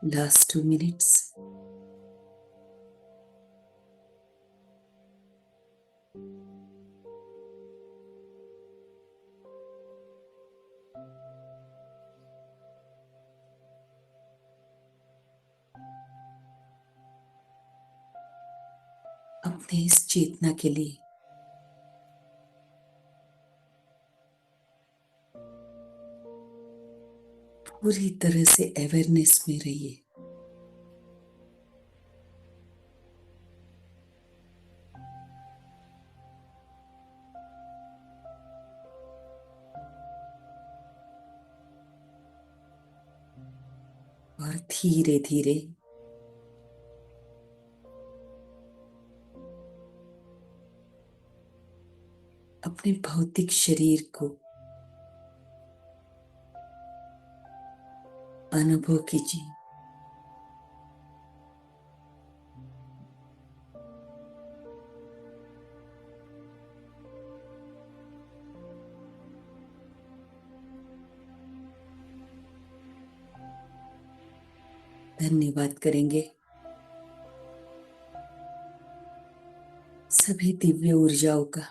Last 2 minutes. अपने इस चेतना के लिए पूरी तरह से अवेयरनेस में रहिए। और धीरे धीरे अपने भौतिक शरीर को अनुभव कीजिए। धन्यवाद करेंगे सभी दिव्य ऊर्जाओं का,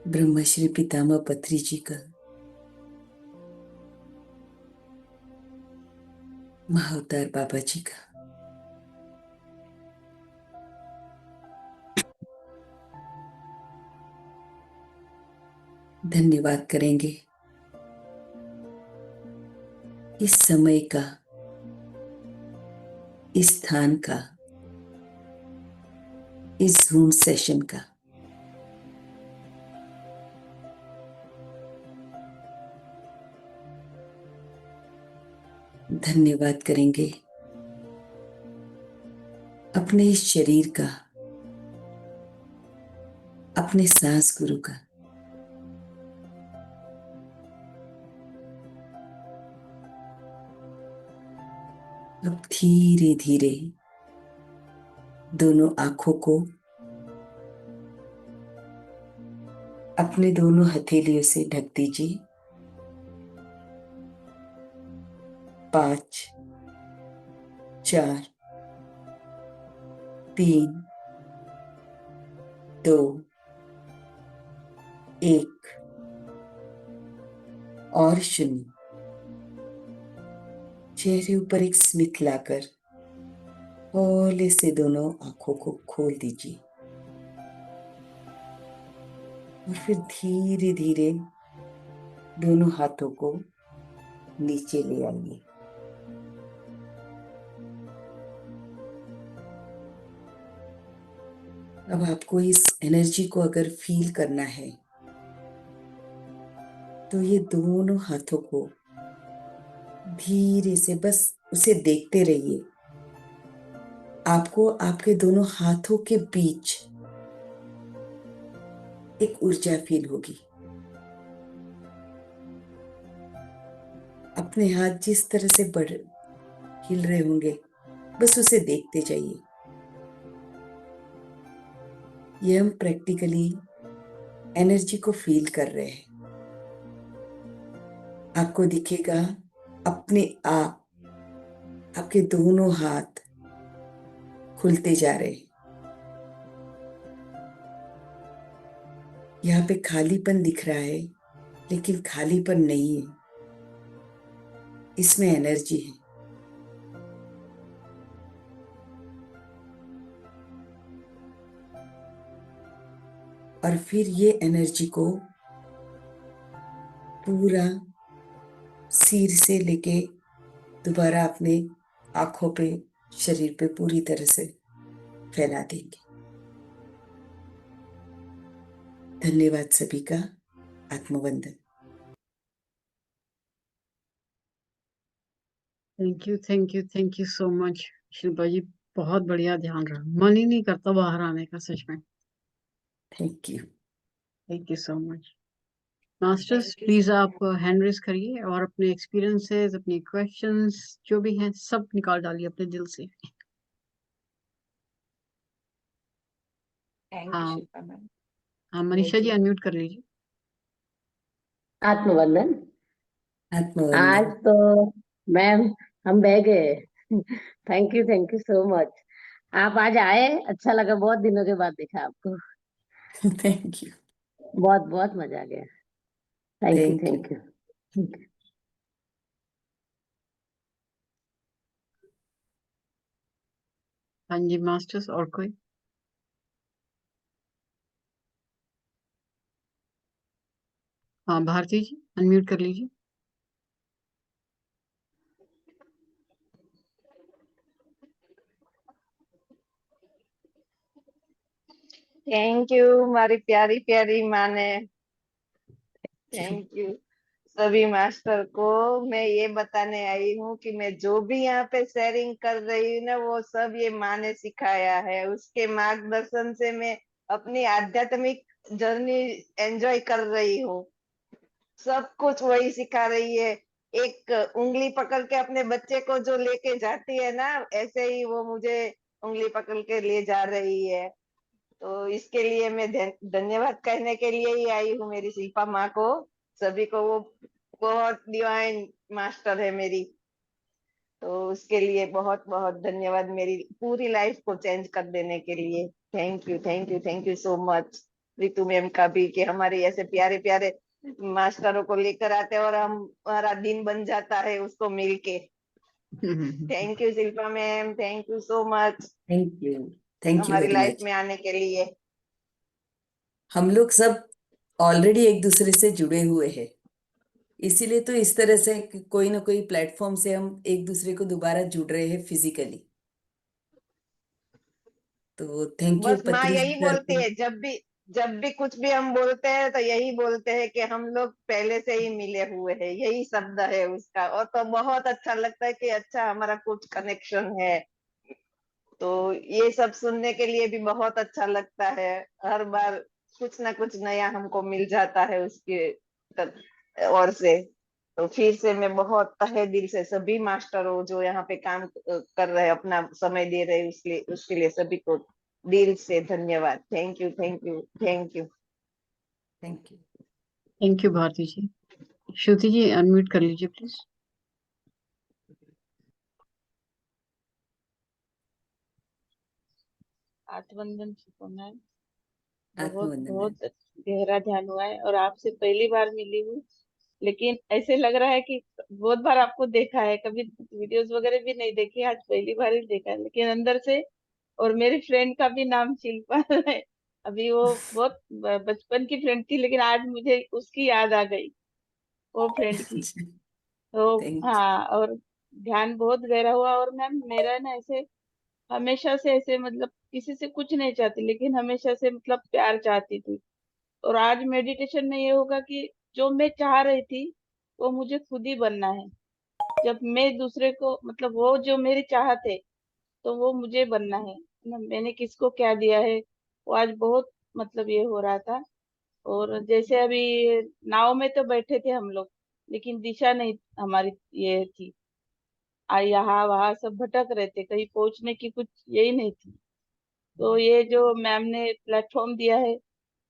ब्रह्मश्री पितामह पत्री जी का, महाअवतार बाबा जी का, धन्यवाद करेंगे इस समय का, इस स्थान का, इस जूम सेशन का। धन्यवाद करेंगे अपने इस शरीर का, अपने सांस गुरु का। अब धीरे धीरे दोनों आंखों को अपने दोनों हथेलियों से ढक दीजिए। 5, 4, 3, 2, 1 और 0। चेहरे ऊपर एक स्मित लाकर हौले से दोनों आंखों को खोल दीजिए और फिर धीरे धीरे दोनों हाथों को नीचे ले आइए। अब आपको इस एनर्जी को अगर फील करना है तो ये दोनों हाथों को धीरे से बस उसे देखते रहिए। आपको आपके दोनों हाथों के बीच एक ऊर्जा फील होगी। अपने हाथ जिस तरह से बढ़ हिल रहे होंगे बस उसे देखते जाइए। ये हम प्रैक्टिकली एनर्जी को फील कर रहे हैं। आपको दिखेगा अपने आप आपके दोनों हाथ खुलते जा रहे हैं। यहाँ पे खालीपन दिख रहा है लेकिन खालीपन नहीं है, इसमें एनर्जी है। और फिर ये एनर्जी को पूरा सिर से लेके दोबारा अपने आंखों पे, शरीर पे पूरी तरह से फैला देंगे। धन्यवाद सभी का। आत्मवंदन।
Thank you so much Shilpa ji. बहुत बढ़िया ध्यान रहा, मन ही नहीं करता बाहर आने का सच में।
Thank you.
Thank you so much. Masters
Thank you
please
so
आप हैंड रेज करिए और अपने एक्सपीरियंसेस, अपने क्वेश्चंस जो भी हैं सब निकाल डालिए अपने दिल से।
Thank you,
हाँ
शिल्पा मैम।
हाँ, मनीषा जी
जी।
अनम्यूट कर लीजिए।
आत्मवंदन। आज
आत्मवंदन।
तो मैम, हम बह गए। Thank you so much. आप आज आए, अच्छा लगा, बहुत दिनों के बाद देखा आपको।
Thank you.
बहुत बहुत मजा आ गया। Thank you,
thank you.
Thank you.
हाँ जी मास्टर्स, और कोई? हाँ भारती जी, अनम्यूट कर लीजिए।
थैंक यू हमारी प्यारी प्यारी माँ ने। थैंक यू सभी मास्टर को। मैं ये बताने आई हूँ कि मैं जो भी यहाँ पे शेयरिंग कर रही हूँ ना, वो सब ये माँ ने सिखाया है। उसके मार्गदर्शन से मैं अपनी आध्यात्मिक जर्नी एंजॉय कर रही हूँ। सब कुछ वही सिखा रही है। एक उंगली पकड़ के अपने बच्चे को जो लेके जाती है ना, ऐसे ही वो मुझे उंगली पकड़ के ले जा रही है। तो इसके लिए मैं धन्यवाद कहने के लिए ही आई हूँ मेरी शिल्पा माँ को, सभी को। वो बहुत डिवाइन मास्टर है मेरी। तो उसके लिए बहुत बहुत धन्यवाद, मेरी पूरी लाइफ को चेंज कर देने के लिए। Thank you, thank you, thank you so much Ritu ma'am का भी, कि हमारे ऐसे प्यारे प्यारे मास्टरों को लेकर आते हैं और हमारा दिन बन जाता है उसको मिलके। Thank you Shilpa ma'am, thank you so much
thank you. Thank you
हमारी
वेरी
लाइफ
मच।
में आने के लिए।
हम लोग सब ऑलरेडी एक दूसरे से जुड़े हुए हैं, इसीलिए तो इस तरह से कोई ना कोई प्लेटफॉर्म से हम एक दूसरे को दोबारा जुड़ रहे हैं फिजिकली। तो थैंक यू
बस माँ
पत्री
यही
सर
बोलती
को।
है, जब भी कुछ भी हम बोलते हैं तो यही बोलते हैं कि हम लोग पहले से ही मिले हुए हैं। यही शब्द है उसका। और तो बहुत अच्छा लगता है कि अच्छा हमारा कुछ कनेक्शन है। तो ये सब सुनने के लिए भी बहुत अच्छा लगता है। हर बार कुछ ना कुछ नया हमको मिल जाता है उसके ओर से। तो फिर से मैं बहुत तहे दिल से सभी मास्टरों जो यहाँ पे काम कर रहे हैं, अपना समय दे रहे हैं, उसके लिए सभी को दिल से धन्यवाद। Thank you, thank you, thank you.
Thank you.
Thank you Bharati ji. Shruti ji, unmute कर लीजिए प्लीज।
आत्मवंदन सुपरना है। बहुत
आत्मवंदन मैम।
बहुत गहरा ध्यान हुआ है और आपसे पहली बार मिली हूँ। लेकिन ऐसे लग रहा है कि बहुत बार आपको देखा है, कभी वीडियोस वगैरह भी नहीं देखी, आज पहली बार ही देखा है लेकिन अंदर से। और मेरी फ्रेंड का भी नाम शिल्पा है। अभी वो बहुत बचपन की फ्रेंड थी, लेकिन आज मुझे उसकी याद आ गई, वो फ्रेंड की। तो
थैंक यू।
हाँ, और ध्यान बहुत गहरा हुआ। और मैम मेरा ना ऐसे हमेशा से ऐसे मतलब किसी से कुछ नहीं चाहती, लेकिन हमेशा से मतलब प्यार चाहती थी। और आज मेडिटेशन में ये होगा कि जो मैं चाह रही थी वो मुझे खुद ही बनना है। जब मैं दूसरे को मतलब वो जो मेरी चाहत है तो वो मुझे बनना है ना, मैंने किसको क्या दिया है। वो आज बहुत मतलब ये हो रहा था। और जैसे अभी नाव में तो बैठे थे हम लोग, लेकिन दिशा नहीं हमारी ये थी। यहाँ वहां सब भटक रहे थे, कहीं पहुंचने की कुछ यही नहीं थी। तो ये जो मैम ने प्लेटफॉर्म दिया है,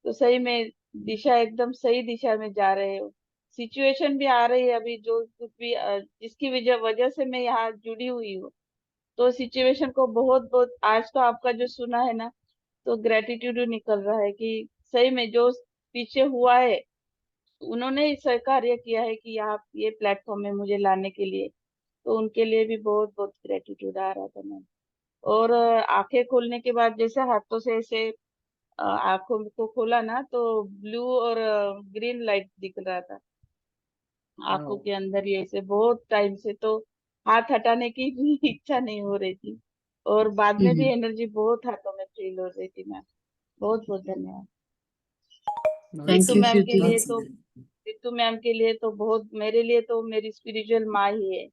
तो सही में दिशा एकदम सही दिशा में जा रहे हो। सिचुएशन भी आ रही है अभी जो कुछ भी जिसकी वजह वजह से मैं यहाँ जुड़ी हुई हूँ। तो सिचुएशन को बहुत बहुत आज तो आपका जो सुना है ना, तो ग्रेटिट्यूड निकल रहा है कि सही में जो पीछे हुआ है उन्होंने ही सहकार्य किया है कि यहाँ ये प्लेटफॉर्म में मुझे लाने के लिए। तो उनके लिए भी बहुत बहुत ग्रेटिट्यूड आ रहा था मैम। और आंखें खोलने के बाद जैसे हाथों से ऐसे आंखों को खोला ना, तो ब्लू और ग्रीन लाइट दिख रहा था आंखों
वाओ।
के अंदर। ये ऐसे बहुत टाइम से तो हाथ हटाने की भी इच्छा नहीं हो रही थी। और बाद में भी एनर्जी बहुत हाथों में फील हो रही थी मैम। बहुत बहुत धन्यवाद।
बहुत
थैंक
रितु
यू
सुंदर,
मैम के
श्रुति जी।
लिए
बहुत
तो
सुंदर।
रितु मैम के लिए तो बहुत, मेरे लिए तो मेरी स्पिरिचुअल माँ ही है।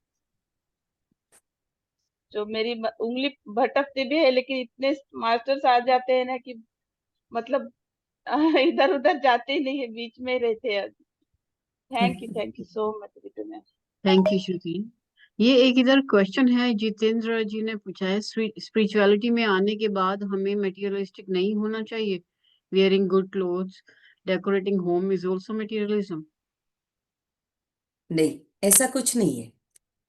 जो मेरी उंगली भटकती भी है, लेकिन इतने मास्टर्स आ जाते हैं ना कि मतलब इधर उधर जाते ही नहीं है, बीच में ही रहते हैं। Thank you so much Ritu ma'am.
Thank you Shruti. ये एक इधर क्वेश्चन है, जितेंद्र जी ने पूछा है, स्पिरिचुअलिटी में आने के बाद हमें मटेरियलिस्टिक नहीं होना चाहिए? Wearing good clothes, decorating home is also materialism?
नहीं, ऐसा कुछ नहीं है।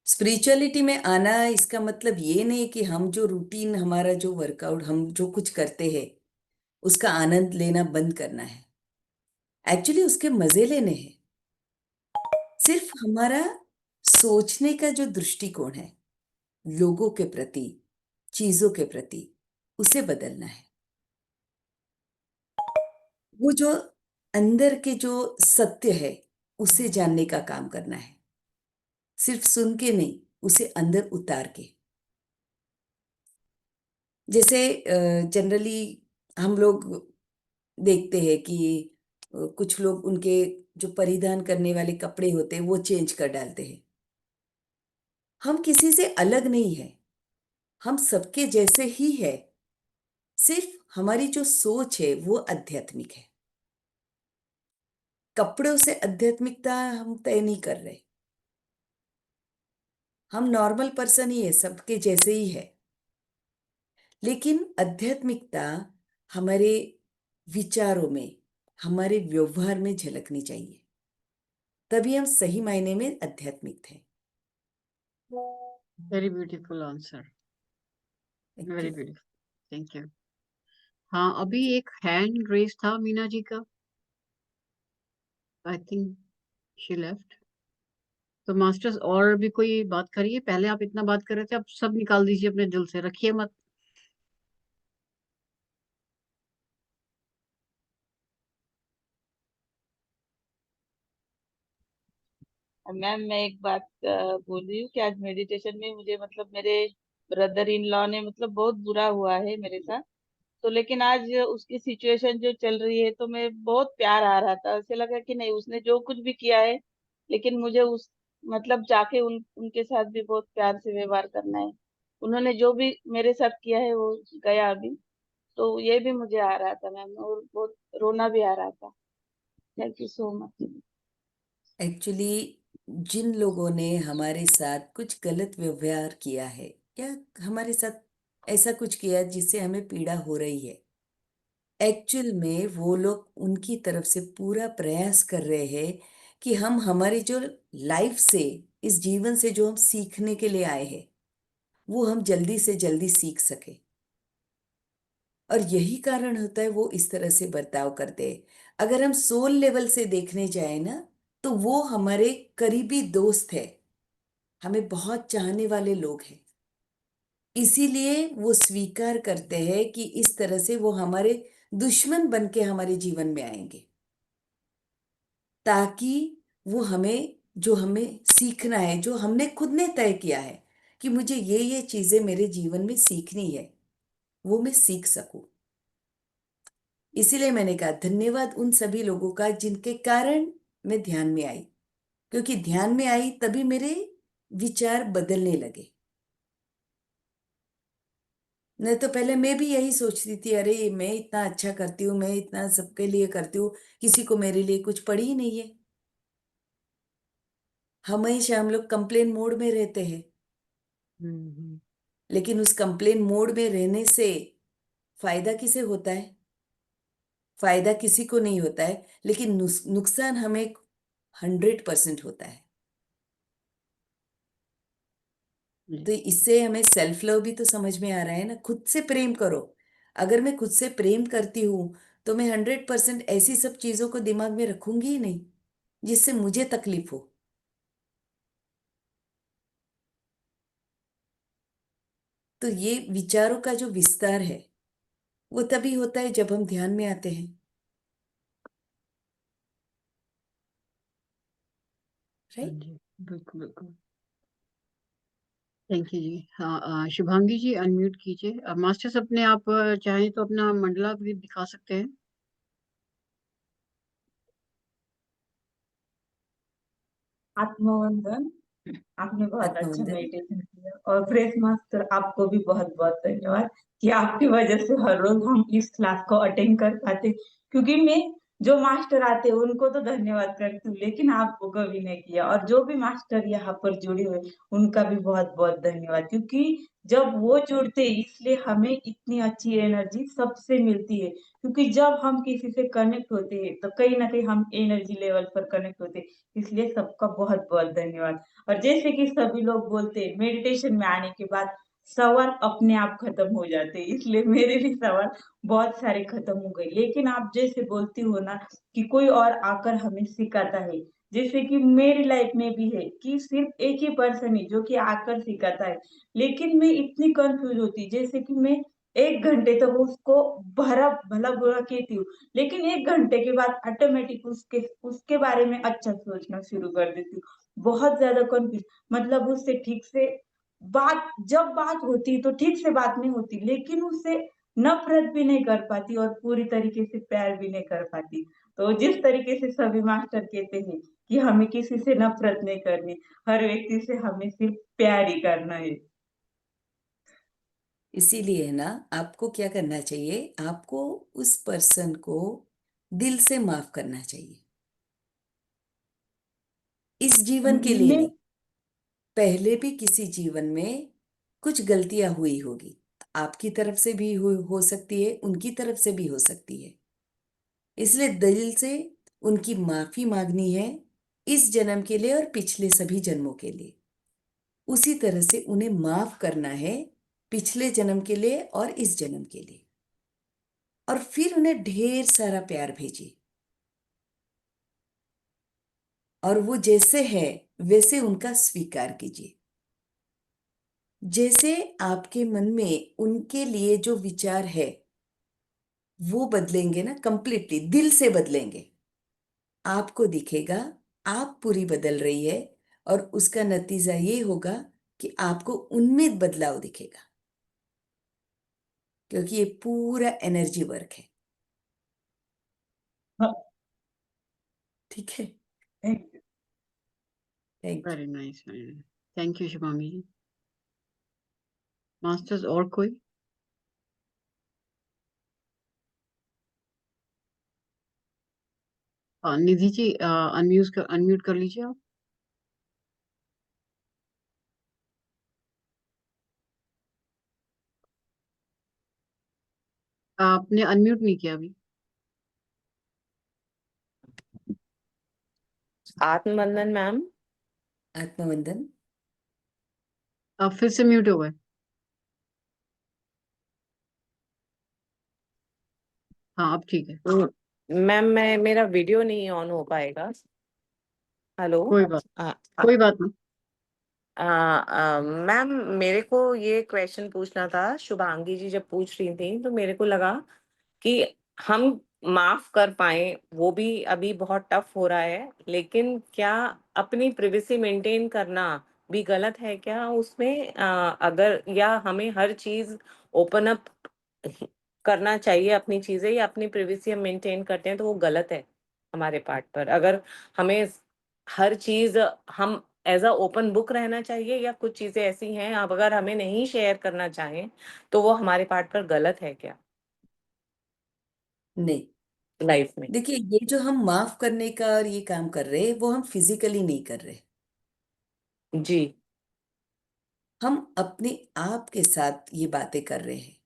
स्पिरिचुअलिटी में आना इसका मतलब ये नहीं कि हम जो रूटीन, हमारा जो वर्कआउट, हम जो कुछ करते हैं उसका आनंद लेना बंद करना है। एक्चुअली उसके मजे लेने हैं। सिर्फ हमारा सोचने का जो दृष्टिकोण है लोगों के प्रति, चीजों के प्रति, उसे बदलना है। वो जो अंदर के जो सत्य है उसे जानने का काम करना है। सिर्फ सुन के नहीं, उसे अंदर उतार के। जैसे जनरली हम लोग देखते हैं कि कुछ लोग उनके जो परिधान करने वाले कपड़े होते हैं वो चेंज कर डालते हैं। हम किसी से अलग नहीं है, हम सबके जैसे ही है। सिर्फ हमारी जो सोच है वो आध्यात्मिक है। कपड़ों से आध्यात्मिकता हम तय नहीं कर रहे। हम नॉर्मल पर्सन ही है, सबके जैसे ही है। लेकिन आध्यात्मिकता हमारे विचारों में, हमारे व्यवहार में झलकनी चाहिए, तभी हम सही मायने में आध्यात्मिक थे।
Very beautiful answer,
Thank
very
you.
Beautiful, thank you. हाँ, अभी एक हैंड रेस था मीना जी का, आई थिंक शी लेफ्ट। तो मास्टर्स और भी कोई बात करिए, पहले आप इतना बात कर रहे थे, अब सब निकाल दीजिए अपने दिल से, रखिए मत।
मैम मैं एक बात बोल रही हूँ कि आज मेडिटेशन में मुझे मतलब मेरे ब्रदर इन लॉ ने मतलब बहुत बुरा हुआ है मेरे साथ। तो लेकिन आज उसकी सिचुएशन जो चल रही है तो मैं बहुत प्यार आ रहा था, ऐसे लगा कि नहीं उसने जो कुछ भी किया है लेकिन मुझे उस मतलब जाके उनके साथ भी बहुत प्यार से व्यवहार करना है। उन्होंने जो भी मेरे साथ किया है वो गया अभी। तो ये भी मुझे आ रहा था मैम, और बहुत रोना भी आ रहा था। Thank you so much.
Actually जिन लोगों ने हमारे साथ कुछ गलत व्यवहार किया है या हमारे साथ ऐसा कुछ किया जिससे हमें पीड़ा हो रही है, एक्चुअल में वो लोग उनकी तरफ से पूरा प्रयास कर रहे हैं कि हम हमारी जो लाइफ से, इस जीवन से जो हम सीखने के लिए आए हैं वो हम जल्दी से जल्दी सीख सके। और यही कारण होता है वो इस तरह से बर्ताव करते हैं। अगर हम सोल लेवल से देखने जाए ना, तो वो हमारे करीबी दोस्त है, हमें बहुत चाहने वाले लोग हैं। इसीलिए वो स्वीकार करते हैं कि इस तरह से वो हमारे दुश्मन बन के हमारे जीवन में आएंगे, ताकि वो हमें, जो हमें सीखना है, जो हमने खुद ने तय किया है कि मुझे ये चीजें मेरे जीवन में सीखनी है, वो मैं सीख सकूं। इसीलिए मैंने कहा धन्यवाद उन सभी लोगों का जिनके कारण मैं ध्यान में आई, क्योंकि ध्यान में आई तभी मेरे विचार बदलने लगे। नहीं तो पहले मैं भी यही सोचती थी, अरे मैं इतना अच्छा करती हूँ, मैं इतना सबके लिए करती हूँ, किसी को मेरे लिए कुछ पड़ी ही नहीं है। हमेशा हम लोग कंप्लेन मोड में रहते हैं, लेकिन उस कंप्लेन मोड में रहने से फायदा किसे होता है? फायदा किसी को नहीं होता है, लेकिन नुकसान हमें 100% होता है। तो इससे हमें सेल्फ लव भी तो समझ में आ रहा है ना, खुद से प्रेम करो। अगर मैं खुद से प्रेम करती हूँ तो मैं 100% ऐसी सब चीजों को दिमाग में रखूंगी ही नहीं जिससे मुझे तकलीफ हो। तो ये विचारों का जो विस्तार है वो तभी होता है जब हम ध्यान में आते हैं, राइट?
जी, बिल्कुल बिल्कुल, थैंक यू जी। हाँ, शुभांगी जी अनम्यूट कीजिए। मास्टर्स अपने आप चाहें तो अपना मंडला भी दिखा सकते हैं।
आत्मवंदन। आपने बहुत अच्छा
आत्मवंदन।
मेडिटेशन किया, और प्रेस मास्टर आपको भी बहुत बहुत धन्यवाद कि आपकी वजह से हर रोज हम इस क्लास को अटेंड कर पाते। क्योंकि मैं जो मास्टर आते हैं उनको तो धन्यवाद करती हूँ, लेकिन आपको कभी नहीं किया। और जो भी मास्टर यहाँ पर जुड़े हुए उनका भी बहुत बहुत धन्यवाद, क्योंकि जब वो जुड़ते हैं इसलिए हमें इतनी अच्छी एनर्जी सबसे मिलती है। क्योंकि जब हम किसी से कनेक्ट होते हैं तो कहीं ना कहीं हम एनर्जी लेवल पर कनेक्ट होते हैं, इसलिए सबका बहुत बहुत धन्यवाद। और जैसे कि सभी लोग बोलते हैं मेडिटेशन में आने के बाद सवाल अपने आप खत्म हो जाते हैं, इसलिए मेरे भी सवाल बहुत सारे खत्म हो गए। लेकिन आप जैसे बोलती हो ना कि कोई और आकर हमें सिखाता है, जैसे कि मेरी लाइफ में भी है कि सिर्फ एक ही पर्सन है जो कि आकर सिखाता है, लेकिन मैं इतनी कंफ्यूज होती, जैसे कि मैं 1 घंटे तक उसको भरा भला बुरा कहती हूँ, लेकिन 1 घंटे के बाद ऑटोमेटिक उसके उसके बारे में अच्छा सोचना शुरू कर देती हूँ। बहुत ज्यादा कंफ्यूज, मतलब उससे ठीक से जब बात होती तो ठीक से बात नहीं होती, लेकिन उससे नफरत भी नहीं कर पाती और पूरी तरीके से प्यार भी नहीं कर पाती। तो जिस तरीके से सभी मास्टर कहते हैं कि हमें किसी से नफरत नहीं करनी, हर व्यक्ति से हमें सिर्फ प्यार ही करना है।
इसीलिए ना आपको क्या करना चाहिए, आपको उस पर्सन को दिल से माफ करना चाहिए। इस जीवन के लिए
मैं
नहीं, पहले भी किसी जीवन में कुछ गलतियां हुई होगी, आपकी तरफ से भी हो सकती है, उनकी तरफ से भी हो सकती है। इसलिए दिल से उनकी माफी मांगनी है, इस जन्म के लिए और पिछले सभी जन्मों के लिए। उसी तरह से उन्हें माफ करना है, पिछले जन्म के लिए और इस जन्म के लिए। और फिर उन्हें ढेर सारा प्यार भेजिए, और वो जैसे है वैसे उनका स्वीकार कीजिए। जैसे आपके मन में उनके लिए जो विचार है वो बदलेंगे ना, कंप्लीटली दिल से बदलेंगे, आपको दिखेगा आप पूरी बदल रही है, और उसका नतीजा ये होगा कि आपको उनमें बदलाव दिखेगा, क्योंकि ये पूरा एनर्जी वर्क है।
हाँ,
ठीक है,
thank you.
Thank you.
Very nice, thank you Shubhangi ji. Masters और कोई? निधि जी, अनम्यूट कर लीजिए आप। आपने अनम्यूट नहीं किया अभी।
आत्मवंदन मैम।
आत्मवंदन।
आप फिर से म्यूट हो गए। हाँ, अब ठीक है।
मैम मैं मेरा वीडियो नहीं ऑन हो पाएगा। हेलो।
कोई बात
आ,
कोई बात नहीं।
मैम मेरे को ये क्वेश्चन पूछना था, शुभांगी जी जब पूछ रही थी तो मेरे को लगा कि हम माफ कर पाए वो भी अभी बहुत टफ हो रहा है, लेकिन क्या अपनी प्रिवेसी मेंटेन करना भी गलत है क्या उसमें? अगर या हमें हर चीज ओपन अप करना चाहिए अपनी चीजें, या अपनी प्रिवेसी हम मेंटेन करते हैं तो वो गलत है हमारे पार्ट पर? अगर हमें हर चीज हम एज अ ओपन बुक रहना चाहिए, या कुछ चीजें ऐसी हैं आप अगर हमें नहीं शेयर करना चाहें तो वो हमारे पार्ट पर गलत है क्या
नहीं,
लाइफ में?
देखिए, ये जो हम माफ करने का और ये काम कर रहे हैं वो हम फिजिकली नहीं कर रहे,
जी।
हम अपने आप के साथ ये बातें कर रहे हैं।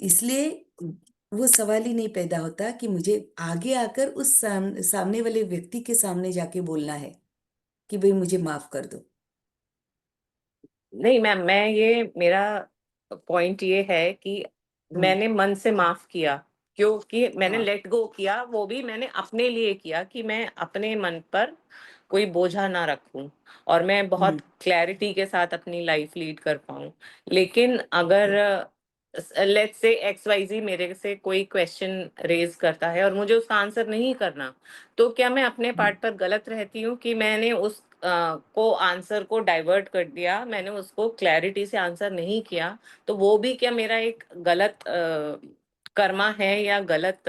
इसलिए वो सवाल ही नहीं पैदा होता कि मुझे आगे आकर उस सामने वाले व्यक्ति के सामने जाके बोलना है कि भाई मुझे माफ कर दो।
नहीं मैम, मैं ये मेरा पॉइंट ये है कि
हम्म।
मैंने मन से माफ किया, क्योंकि मैंने
हाँ।
लेट गो किया, वो भी मैंने अपने लिए किया कि मैं अपने मन पर कोई बोझा ना रखूं और मैं
हम्म।
बहुत क्लैरिटी के साथ अपनी लाइफ लीड कर पाऊं। लेकिन अगर लेट्स से एक्स वाई जी मेरे से कोई क्वेश्चन रेज करता है और मुझे उसका आंसर नहीं करना, तो क्या मैं अपने पार्ट पर गलत रहती हूँ कि मैंने उस को आंसर को डाइवर्ट कर दिया, मैंने उसको क्लैरिटी से आंसर नहीं किया? तो वो भी क्या मेरा एक गलत कर्मा है या गलत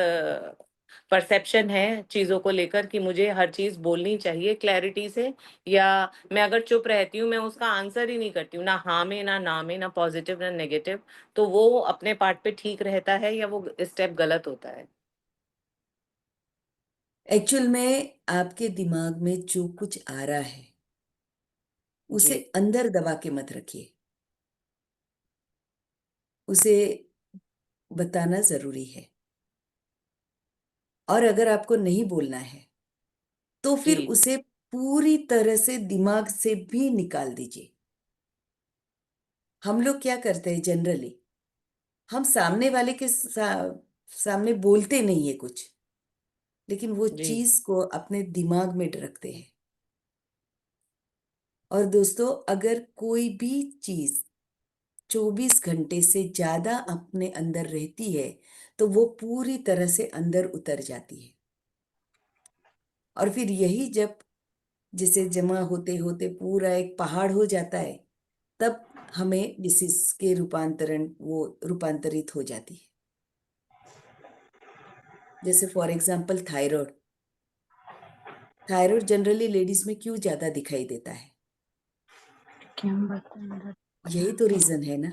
परसेप्शन है चीजों को लेकर कि मुझे हर चीज बोलनी चाहिए क्लैरिटी से, या मैं अगर चुप रहती हूँ मैं उसका आंसर ही नहीं करती हूँ, ना हाँ में ना में, ना पॉजिटिव ना नेगेटिव, तो वो अपने पार्ट पे ठीक रहता है या वो स्टेप गलत होता है?
एक्चुअल में आपके दिमाग में जो कुछ आ रहा है उसे
जी
अंदर दबा के मत रखिए, उसे बताना जरूरी है। और अगर आपको नहीं बोलना है तो फिर
जी
उसे पूरी तरह से दिमाग से भी निकाल दीजिए। हम लोग क्या करते हैं जनरली, हम सामने वाले के सामने बोलते नहीं है कुछ, लेकिन वो
जी
चीज को अपने दिमाग में रखते हैं। और दोस्तों, अगर कोई भी चीज 24 घंटे से ज्यादा अपने अंदर रहती है तो वो पूरी तरह से अंदर उतर जाती है। और फिर यही जब जिसे जमा होते होते पूरा एक पहाड़ हो जाता है, तब हमें डिसीज के रूपांतरण वो रूपांतरित हो जाती है। जैसे for example thyroid. Thyroid generally ladies में क्यों ज्यादा दिखाई देता है? यही तो रीजन है ना,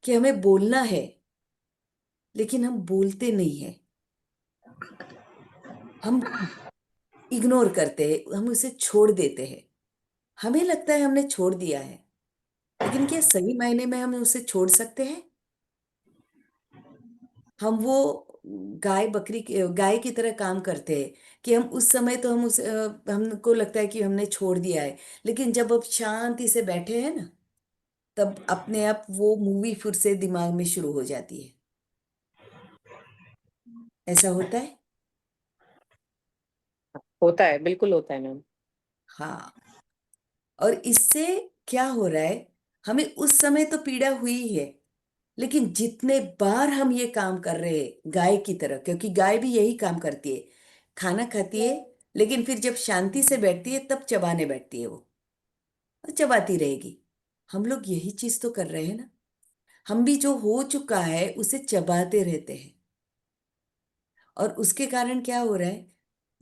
कि हमें बोलना है लेकिन हम बोलते नहीं है। हम इग्नोर करते हैं, हम उसे छोड़ देते हैं। हमें लगता है हमने छोड़ दिया है, लेकिन क्या सही मायने में हम उसे छोड़ सकते हैं? हम वो गाय की तरह काम करते हैं कि हम उस समय तो हमको लगता है कि हमने छोड़ दिया है, लेकिन जब अब शांति से बैठे हैं ना, तब अपने आप वो मूवी फिर से दिमाग में शुरू हो जाती है। ऐसा होता है।
होता है, बिल्कुल होता है मैम।
हाँ। और इससे क्या हो रहा है, हमें उस समय तो पीड़ा हुई ही है, लेकिन जितने बार हम ये काम कर रहे हैं गाय की तरह, क्योंकि गाय भी यही काम करती है, खाना खाती है लेकिन फिर जब शांति से बैठती है तब चबाने बैठती है वो, और चबाती रहेगी। हम लोग यही चीज तो कर रहे हैं ना। हम भी जो हो चुका है उसे चबाते रहते हैं, और उसके कारण क्या हो रहा है,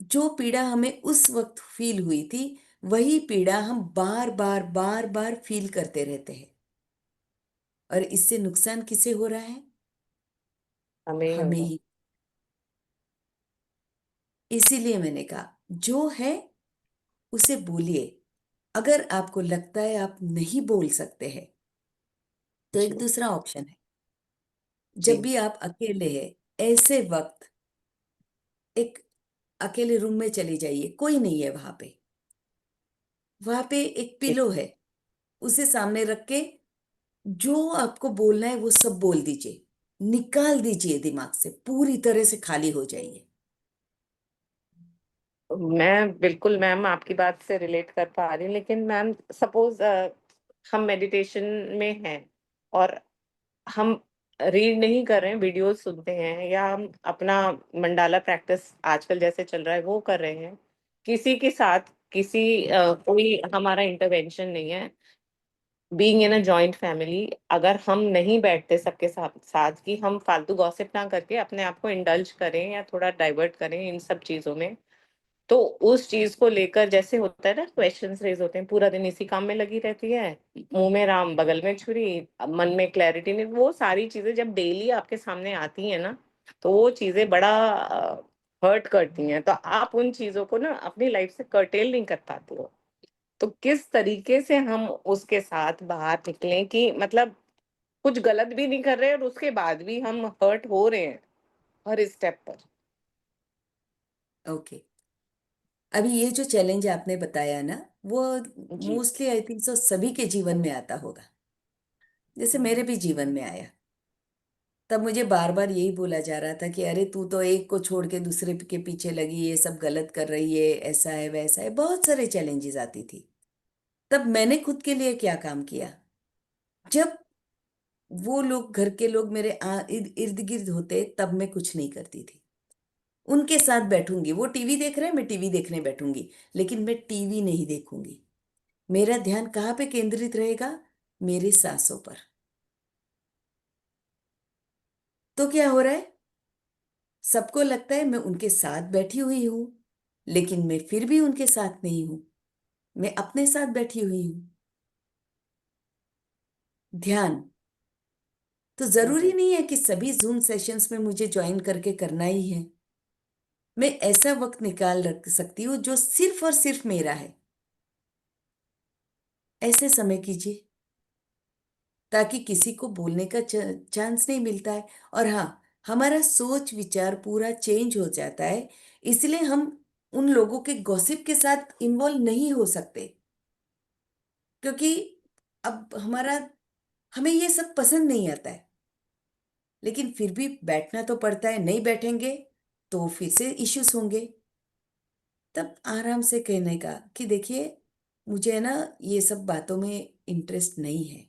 जो पीड़ा हमें उस वक्त फील हुई थी वही पीड़ा हम बार बार बार बार फील करते रहते हैं। और इससे नुकसान किसे हो रहा है?
हमें ही
हमें
होगा।
ही। इसीलिए मैंने कहा, जो है उसे बोलिए। अगर आपको लगता है आप नहीं बोल सकते हैं तो
जी
एक दूसरा ऑप्शन है। जब
जी
भी आप अकेले हैं, ऐसे वक्त एक अकेले रूम में चले जाइए, कोई नहीं है वहां पे। वहां पे एक
जी।
पिलो है, उसे सामने रख के जो आपको बोलना है वो सब बोल दीजिए। निकाल दीजिए दिमाग से, पूरी तरह से खाली हो जाइए।
मैं बिल्कुल मैम आपकी बात से रिलेट कर पा रही हूँ, लेकिन मैम सपोज हम मेडिटेशन में हैं और हम रीड नहीं कर रहे हैं, वीडियोस सुनते हैं, या हम अपना मंडाला प्रैक्टिस आजकल जैसे चल रहा है वो कर रहे हैं, किसी के साथ कोई हमारा इंटरवेंशन नहीं है, being in a joint family, अगर हम नहीं बैठते सबके साथ साथ कि हम फालतू गॉसिप ना करके अपने आप को इंडल्ज करें या थोड़ा डाइवर्ट करें इन सब चीजों में, तो उस चीज को लेकर जैसे होता है ना, क्वेश्चंस रेज होते हैं, पूरा दिन इसी काम में लगी रहती है, मुंह में राम बगल में छुरी, अब मन में क्लैरिटी नहीं, वो सारी चीजें जब डेली आपके सामने आती हैं ना, तो वो चीजें बड़ा हर्ट करती हैं, तो आप उन चीजों को ना अपनी लाइफ से कर्टेल नहीं कर पाते हो। तो किस तरीके से हम उसके साथ बाहर निकलें कि मतलब कुछ गलत भी नहीं कर रहे और उसके बाद भी हम हर्ट हो रहे हैं हर स्टेप पर?
ओके। अभी ये जो चैलेंज आपने बताया ना, वो
जी
मोस्टली आई थिंक सो सभी के जीवन में आता होगा, जैसे मेरे भी जीवन में आया। तब मुझे बार बार यही बोला जा रहा था कि अरे तू तो एक को छोड़ के दूसरे के पीछे लगी, ये सब गलत कर रही है, ऐसा है वैसा है, बहुत सारे चैलेंजेस आती थी। तब मैंने खुद के लिए क्या काम किया, जब वो लोग घर के लोग मेरे इर्द गिर्द होते तब मैं कुछ नहीं करती थी। उनके साथ बैठूंगी, वो टीवी देख रहे हैं मैं टीवी देखने बैठूंगी, लेकिन मैं टीवी नहीं देखूंगी। मेरा ध्यान कहाँ पे केंद्रित रहेगा? मेरी सांसों पर। तो क्या हो रहा है, सबको लगता है मैं उनके साथ बैठी हुई हूं, लेकिन मैं फिर भी उनके साथ नहीं हूं, मैं अपने साथ बैठी हुई हूं। ध्यान तो जरूरी नहीं है कि सभी जूम सेशंस में मुझे ज्वाइन करके करना ही है। मैं ऐसा वक्त निकाल रख सकती हूँ जो सिर्फ और सिर्फ मेरा है। ऐसे समय कीजिए ताकि किसी को बोलने का चांस नहीं मिलता है। और हाँ, हमारा सोच विचार पूरा चेंज हो जाता है, इसलिए हम उन लोगों के गॉसिप के साथ इन्वॉल्व नहीं हो सकते, क्योंकि अब हमें ये सब पसंद नहीं आता है। लेकिन फिर भी बैठना तो पड़ता है, नहीं बैठेंगे तो फिर से इश्यूज होंगे। तब आराम से कहने का कि देखिए, मुझे ना ये सब बातों में इंटरेस्ट नहीं है।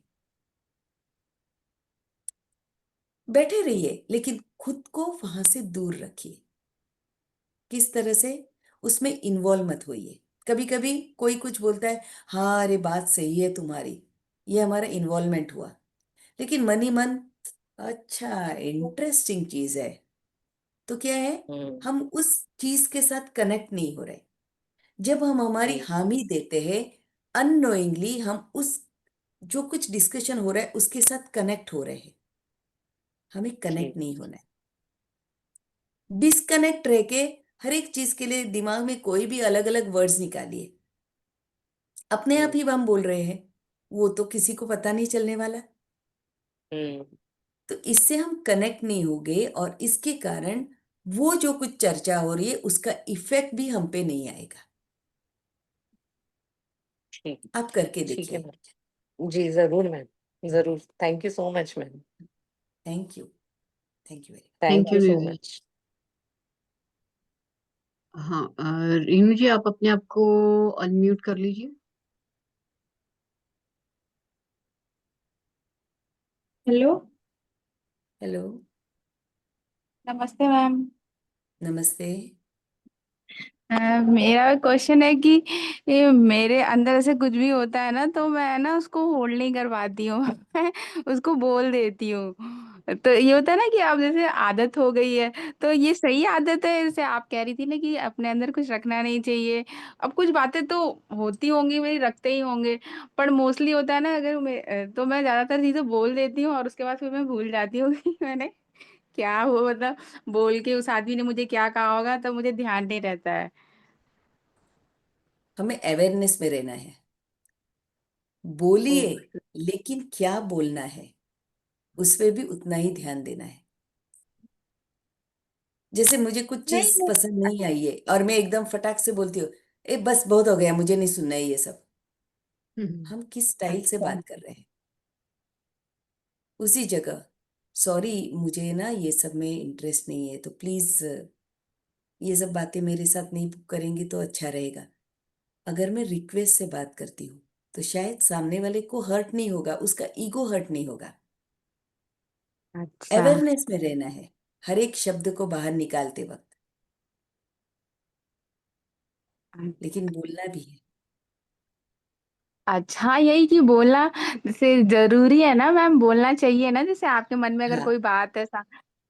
बैठे रहिए, लेकिन खुद को वहां से दूर रखिए। किस तरह से? उसमें इन्वॉल्व मत होइए। कभी कभी कोई कुछ बोलता है, हाँ अरे बात सही है तुम्हारी, ये हमारा इन्वॉल्वमेंट हुआ। लेकिन मन ही मन, अच्छा इंटरेस्टिंग चीज है, तो क्या है, हम उस चीज के साथ कनेक्ट नहीं हो रहे। जब हम हमारी हामी देते हैं, अननोइंगली हम उस जो कुछ डिस्कशन हो रहा है उसके साथ कनेक्ट हो रहे हैं। हमें कनेक्ट नहीं होना है। डिस्कनेक्ट रह के हर एक चीज के लिए दिमाग में कोई भी अलग अलग वर्ड्स निकालिए, अपने आप ही हम बोल रहे हैं, वो तो किसी को पता नहीं चलने वाला। तो इससे हम कनेक्ट नहीं होंगे, और इसके कारण वो जो कुछ चर्चा हो रही है उसका इफेक्ट भी हम पे नहीं आएगा।
ठीक
आप करके
ठीक है
देखिए।
मैम। जी जरूर मैम, जरूर। Thank you so much ma'am.
Thank you, thank you very
thank
thank you
you so
Neeru ji.
Much.
हाँ, रीनू जी, आप अपने आप को अनम्यूट कर लीजिए।
हेलो।
हेलो।
नमस्ते मैम।
नमस्ते।
मेरा क्वेश्चन है कि ये मेरे अंदर ऐसे कुछ भी होता है ना, तो मैं ना उसको होल्ड नहीं कर पाती हूँ। मैं उसको बोल देती हूँ। तो ये होता है ना कि अब जैसे आदत हो गई है, तो ये सही आदत है? जैसे आप कह रही थी ना कि अपने अंदर कुछ रखना नहीं चाहिए। अब कुछ बातें तो होती होंगी, मेरी रखते ही होंगे, पर मोस्टली होता है ना, अगर तो मैं ज्यादातर चीजें बोल देती हूँ और उसके बाद फिर मैं भूल जाती हूँ कि मैंने क्या हुआ, मतलब बोल के उस आदमी ने मुझे क्या कहा होगा, तो मुझे ध्यान नहीं रहता है।
हमें अवेयरनेस में रहना है। बोलिए,
ओके।
लेकिन क्या बोलना है उस पे भी उतना ही ध्यान देना है। जैसे मुझे कुछ
नहीं
चीज
नहीं।
पसंद नहीं आई है और मैं एकदम फटाक से बोलती हूँ, ए बस बहुत हो गया, मुझे नहीं सुनना है ये सब। हम किस स्टाइल से
अच्छा।
बात कर रहे हैं? उसी जगह, सॉरी मुझे ना ये सब में इंटरेस्ट नहीं है, तो प्लीज ये सब बातें मेरे साथ नहीं करेंगी तो अच्छा रहेगा। अगर मैं रिक्वेस्ट से बात करती हूँ तो शायद सामने वाले को हर्ट नहीं होगा, उसका ईगो हर्ट नहीं होगा।
अच्छा।
अवेयरनेस में रहना है हर एक शब्द को बाहर निकालते वक्त, लेकिन बोलना भी है।
अच्छा, यही कि बोलना जैसे जरूरी है ना मैम, बोलना चाहिए ना, जैसे आपके मन में अगर
हाँ,
कोई बात है ऐसा,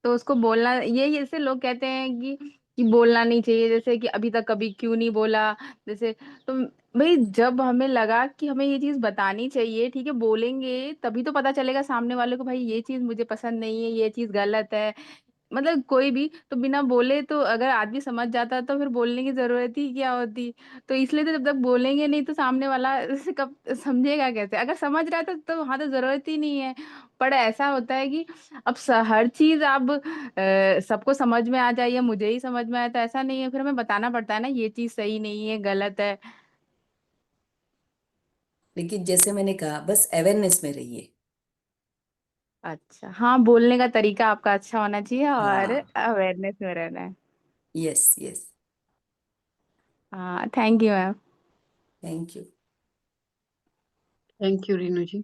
तो उसको बोलना। ये जैसे लोग कहते हैं कि बोलना नहीं चाहिए, जैसे कि अभी तक कभी क्यों नहीं बोला, जैसे। तो भाई, जब हमें लगा कि हमें ये चीज बतानी चाहिए, ठीक है, बोलेंगे तभी तो पता चलेगा सामने वाले को, भाई ये चीज मुझे पसंद नहीं है, ये चीज गलत है। मतलब कोई भी तो बिना बोले, तो अगर आदमी समझ जाता तो फिर बोलने की जरूरत ही क्या होती। तो इसलिए तो जब तक बोलेंगे नहीं तो सामने वाला कब समझेगा कैसे? अगर समझ रहा है तो हाँ, तो जरूरत ही नहीं है। पर ऐसा होता है कि अब हर चीज अब सबको समझ में आ जाए या मुझे ही समझ में आए, तो ऐसा नहीं है, फिर हमें बताना पड़ता है ना, ये चीज सही नहीं है, गलत है।
लेकिन जैसे मैंने कहा, बस अवेयरनेस में रहिए।
अच्छा, हाँ, बोलने का तरीका आपका अच्छा होना चाहिए और
हाँ,
अवेयरनेस में रहना है।
Yes yes.
हाँ, thank you ma'am.
Thank you.
Thank you Reenu ji.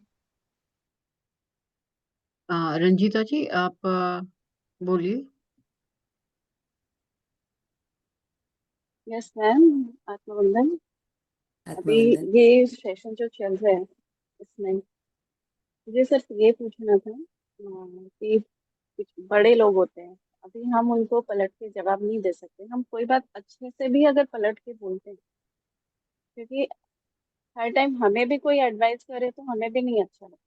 Ranjeeta ji, आप बोलिए।
Yes ma'am. आत्मवंदन। अभी
आत्मवंदन।
ये सेशन जो चल रहा है, इसमें मुझे सिर्फ ये पूछना था कि कुछ बड़े लोग होते हैं, अभी हम उनको पलट के जवाब नहीं दे सकते। हम कोई बात अच्छे से भी अगर पलट के बोलते हैं, क्योंकि हर टाइम हमें भी कोई एडवाइस करे तो हमें भी नहीं अच्छा लगता,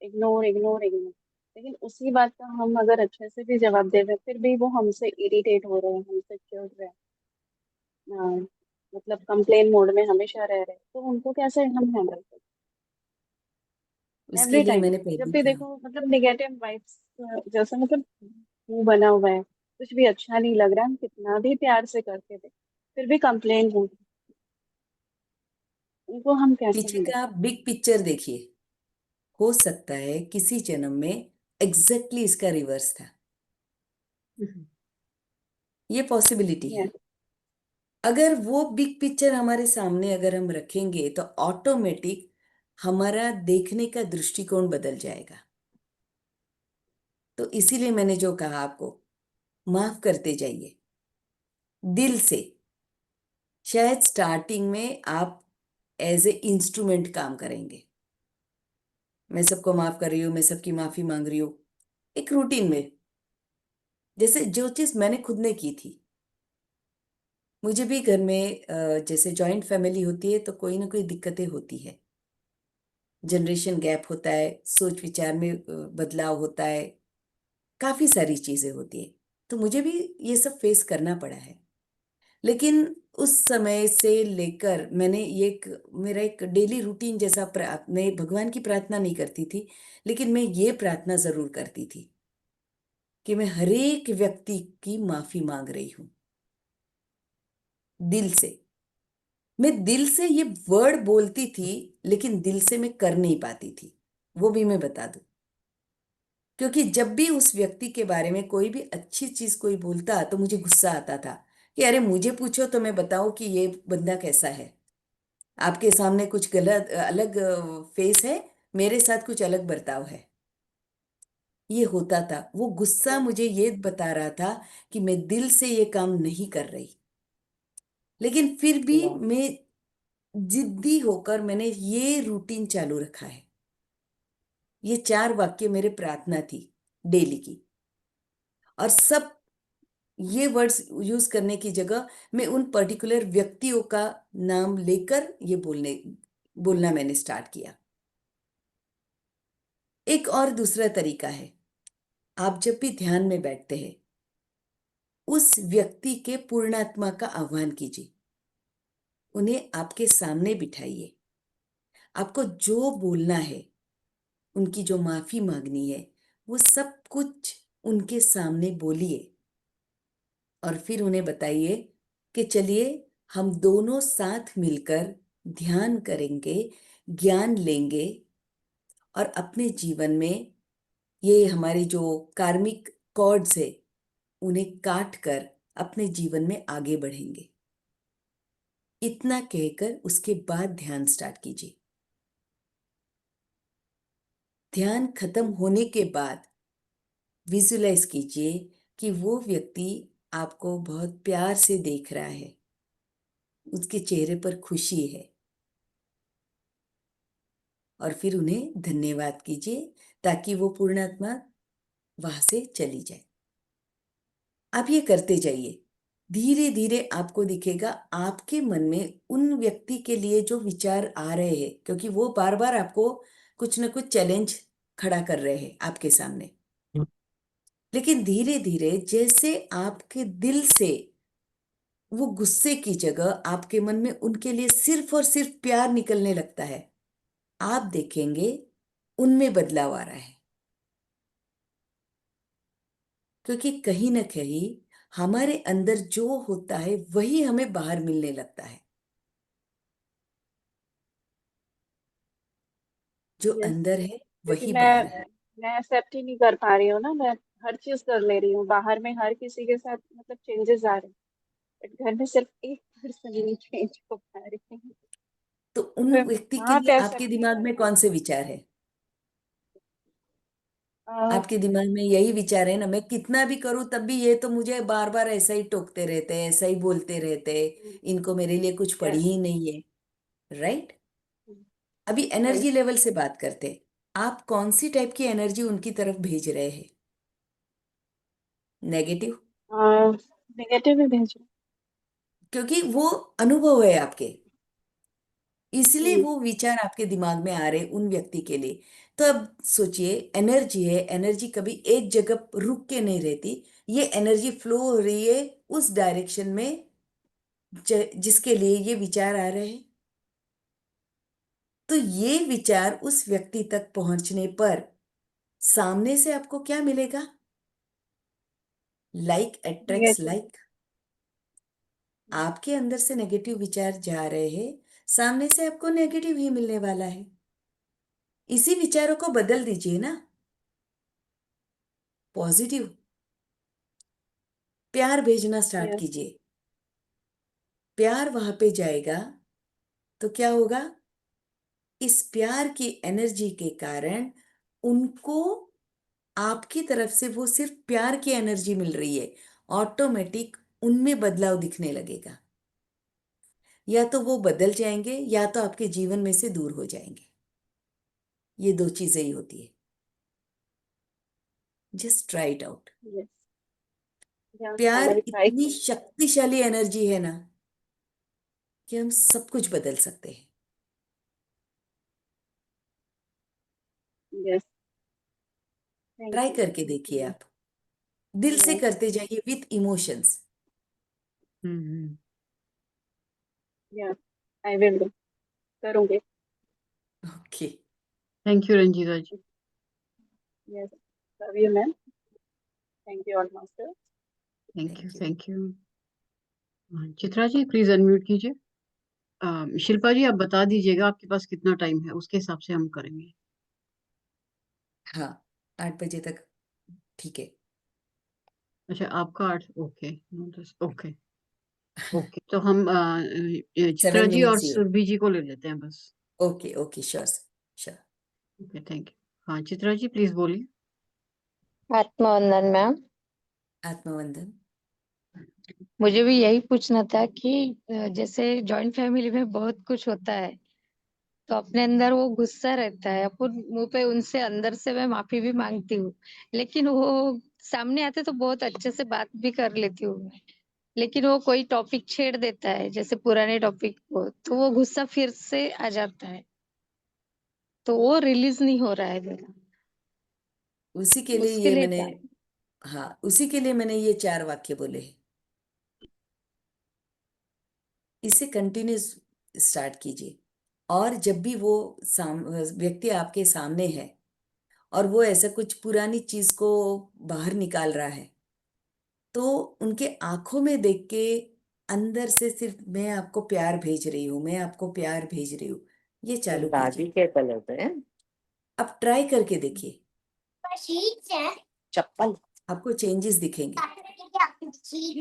इग्नोर इग्नोर इग्नोर। लेकिन उसी बात का हम अगर अच्छे से भी जवाब दे रहे हैं, फिर भी वो हमसे इरिटेट हो रहे हैं, हमसे चिढ़ रहे हैं, मतलब कंप्लेन मोड में हमेशा रह रहे हैं, तो उनको कैसे हम हैंडल करें?
उसके
एवरी
लिए
टाइम
मैंने
जब
पहले
भी
कहा,
देखो, मतलब निगेटिव वाइब्स जैसा, मतलब मुंह बना हुआ है, कुछ भी अच्छा नहीं लग रहा, हम कितना भी प्यार से करके दे, फिर भी कंप्लेन हो, उनको हम कैसे
पीछे
हैंडल
का बिग पिक्चर देखिए। हो सकता है किसी जन्म में एग्जैक्टली इसका रिवर्स था, ये पॉसिबिलिटी है।
करें?
अगर वो बिग पिक्चर हमारे सामने अगर हम रखेंगे तो ऑटोमेटिक हमारा देखने का दृष्टिकोण बदल जाएगा। तो इसीलिए मैंने जो कहा आपको, माफ करते जाइए दिल से। शायद स्टार्टिंग में आप एज ए इंस्ट्रूमेंट काम करेंगे, मैं सबको माफ कर रही हूँ, मैं सबकी माफी मांग रही हूँ, एक रूटीन में, जैसे जो चीज मैंने खुद ने की थी। मुझे भी घर में जैसे जॉइंट फैमिली होती है तो कोई ना कोई दिक्कतें होती है, जनरेशन गैप होता है, सोच विचार में बदलाव होता है, काफी सारी चीजें होती है। तो मुझे भी ये सब फेस करना पड़ा है। लेकिन उस समय से लेकर मैंने ये मेरा एक डेली रूटीन जैसा मैं भगवान की प्रार्थना नहीं करती थी, लेकिन मैं ये प्रार्थना जरूर करती थी कि मैं हर एक व्यक्ति की माफी मांग रही हूं, दिल से। मैं दिल से ये वर्ड बोलती थी, लेकिन दिल से मैं कर नहीं पाती थी, वो भी मैं बता दूं। क्योंकि जब भी उस व्यक्ति के बारे में कोई भी अच्छी चीज कोई बोलता तो मुझे गुस्सा आता था कि अरे मुझे पूछो तो मैं बताऊं कि ये बंदा कैसा है। आपके सामने कुछ गलत अलग फेस है, मेरे साथ कुछ अलग बर्ताव है। ये होता था, वो गुस्सा मुझे ये बता रहा था कि मैं दिल से ये काम नहीं कर रही। लेकिन फिर भी मैं जिद्दी होकर मैंने ये रूटीन चालू रखा है। ये 4 वाक्य मेरे प्रार्थना थी डेली की। और सब ये वर्ड्स यूज करने की जगह मैं उन पर्टिकुलर व्यक्तियों का नाम लेकर ये बोलना मैंने स्टार्ट किया। एक और दूसरा तरीका है, आप जब भी ध्यान में बैठते हैं उस व्यक्ति के पूर्णात्मा का आह्वान कीजिए, उन्हें आपके सामने बिठाइए। आपको जो बोलना है, उनकी जो माफी मांगनी है, वो सब कुछ उनके सामने बोलिए। और फिर उन्हें बताइए कि चलिए हम दोनों साथ मिलकर ध्यान करेंगे, ज्ञान लेंगे और अपने जीवन में ये हमारे जो कार्मिक कॉर्ड्स है उन्हें काट कर अपने जीवन में आगे बढ़ेंगे। इतना कहकर उसके बाद ध्यान स्टार्ट कीजिए। ध्यान खत्म होने के बाद विजुलाइज कीजिए कि वो व्यक्ति आपको बहुत प्यार से देख रहा है, उसके चेहरे पर खुशी है। और फिर उन्हें धन्यवाद कीजिए ताकि वो पूर्णात्मा वहां से चली जाए। आप ये करते जाइए, धीरे धीरे आपको दिखेगा आपके मन में उन व्यक्ति के लिए जो विचार आ रहे हैं, क्योंकि वो बार बार आपको कुछ ना कुछ चैलेंज खड़ा कर रहे हैं आपके सामने। लेकिन धीरे धीरे जैसे आपके दिल से वो गुस्से की जगह आपके मन में उनके लिए सिर्फ और सिर्फ प्यार निकलने लगता है, आप देखेंगे उनमें बदलाव आ रहा है। क्योंकि कहीं ना कहीं हमारे अंदर जो होता है वही हमें बाहर मिलने लगता है। जो
यस,
अंदर है
क्योंकि
वही बाहर है।
मैं एक्सेप्ट ही नहीं कर पा रही हूँ ना, मैं हर चीज कर ले रही हूँ बाहर में, हर किसी के साथ मतलब चेंजेस आ रहे हैं, बट घर में सिर्फ एक पर्सन नहीं चेंज हो पा रही है।
तो उन
मैं
व्यक्ति के
वहां
लिए
पे
आपके
एक्सेप्ट नहीं
दिमाग
कर
में
पा
कौन से विचार है?
रही।
आपके दिमाग में यही विचार है ना, मैं कितना भी करूं तब भी ये तो मुझे बार बार ऐसा ही टोकते रहते हैं, ऐसा ही बोलते रहते हैं, इनको मेरे लिए कुछ पड़ी
यस।
ही नहीं है। राइट। अभी एनर्जी
राइट।
लेवल से बात करते हैं। आप कौन सी टाइप की एनर्जी उनकी तरफ भेज रहे हैं? नेगेटिव?
नेगेटिव ही भेजो।
क्योंकि वो अनुभव है आपके, इसलिए
हम्म,
वो विचार आपके दिमाग में आ रहे उन व्यक्ति के लिए। तो अब सोचिए, एनर्जी है, एनर्जी कभी एक जगह रुक के नहीं रहती। ये एनर्जी फ्लो हो रही है उस डायरेक्शन में जिसके लिए ये विचार आ रहे हैं। तो ये विचार उस व्यक्ति तक पहुंचने पर सामने से आपको क्या मिलेगा? Like attracts
negative.
लाइक। आपके अंदर से नेगेटिव विचार जा रहे हैं, सामने से आपको नेगेटिव ही मिलने वाला है। इसी विचारों को बदल दीजिए ना, पॉजिटिव प्यार भेजना स्टार्ट
यस।
कीजिए। प्यार वहां पे जाएगा तो क्या होगा? इस प्यार की एनर्जी के कारण उनको आपकी तरफ से वो सिर्फ प्यार की एनर्जी मिल रही है, ऑटोमेटिक उनमें बदलाव दिखने लगेगा। या तो वो बदल जाएंगे या तो आपके जीवन में से दूर हो जाएंगे। ये दो चीजें ही होती है। Just try it out.
Yes. Yes,
प्यार
मैंने भी ट्राई
इतनी
किया।
शक्तिशाली एनर्जी है ना कि हम सब कुछ बदल सकते हैं।
यस। Thank
try
you.
करके देखिए आप, दिल से
यस।
करते जाइए with emotions.
Hmm.
Yes, I will do, करूंगी।
Okay.
Thank you Ranjita ji.
Yes, love you ma'am. Thank you all master.
Thank you,
thank you.
Thank you. Chitra ji please unmute कीजिए। शिल्पा जी आप बता दीजिएगा आपके पास कितना टाइम है, उसके हिसाब से हम करेंगे।
हाँ, 8 बजे तक ठीक है।
अच्छा आपका 8, ओके 9 10, ओके ओके। तो हम चित्रा
सेवन
जी और
मिनट्स ही है।
सुरभि जी को ले लेते हैं बस।
Okay okay, sure sure.
Okay thank you. हाँ चित्रा जी प्लीज बोलिए।
आत्मवंदन मैम।
आत्मवंदन।
मुझे भी यही पूछना था कि जैसे जॉइंट फैमिली में बहुत कुछ होता है, तो अपने अंदर वो गुस्सा रहता है, अपन मुंह पे उनसे अंदर से मैं माफी भी मांगती हूँ, लेकिन वो सामने आते तो बहुत अच्छे से बात भी कर लेती हूँ मैं, लेकिन वो कोई टॉपिक छेड़ देता है जैसे पुराने टॉपिक को, तो वो गुस्सा फिर से आ जाता है, तो वो रिलीज नहीं हो रहा है मेरा।
उसी के लिए
उसके
ये
लिए
मैंने,
क्या?
हाँ उसी के लिए मैंने ये 4 वाक्य बोले हैं। इसे कंटिन्यूस स्टार्ट कीजिए। और जब भी वो व्यक्ति आपके सामने है और वो ऐसा कुछ पुरानी चीज को बाहर निकाल रहा है, तो उनके आंखों में देख के अंदर से सिर्फ मैं आपको प्यार भेज रही हूँ, मैं आपको प्यार भेज रही हूँ, ये चालू
दादी
कीजिए।
के कलर है।
अब ट्राई करके देखिए,
चप्पल।
आपको चेंजेस दिखेंगे।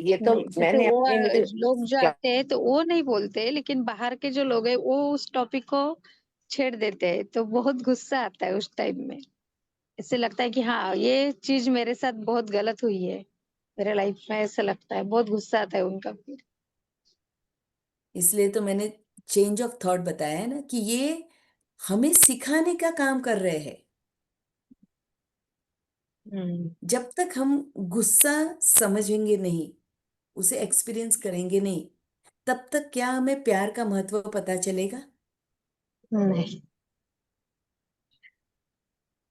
ये तो
जैसे
मैंने
वो
अपने लिए
लोग जो
क्या।
आते हैं तो वो नहीं बोलते, लेकिन बाहर के जो लोग हैं वो उस टॉपिक को छेड़ देते हैं, तो बहुत गुस्सा आता है उस टाइम में। इससे लगता है कि हाँ ये चीज मेरे साथ बहुत गलत हुई है, मेरे लाइफ में ऐसा लगता है, बहुत गुस्सा आता है उनका फिर।
इसलिए तो मैंने चेंज ऑफ थॉट बताया है ना, कि ये हमें सिखाने का काम कर रहे हैं।
हम्म।
जब तक हम गुस्सा समझेंगे नहीं, उसे एक्सपीरियंस करेंगे नहीं, तब तक क्या हमें प्यार का महत्व पता चलेगा?
नहीं।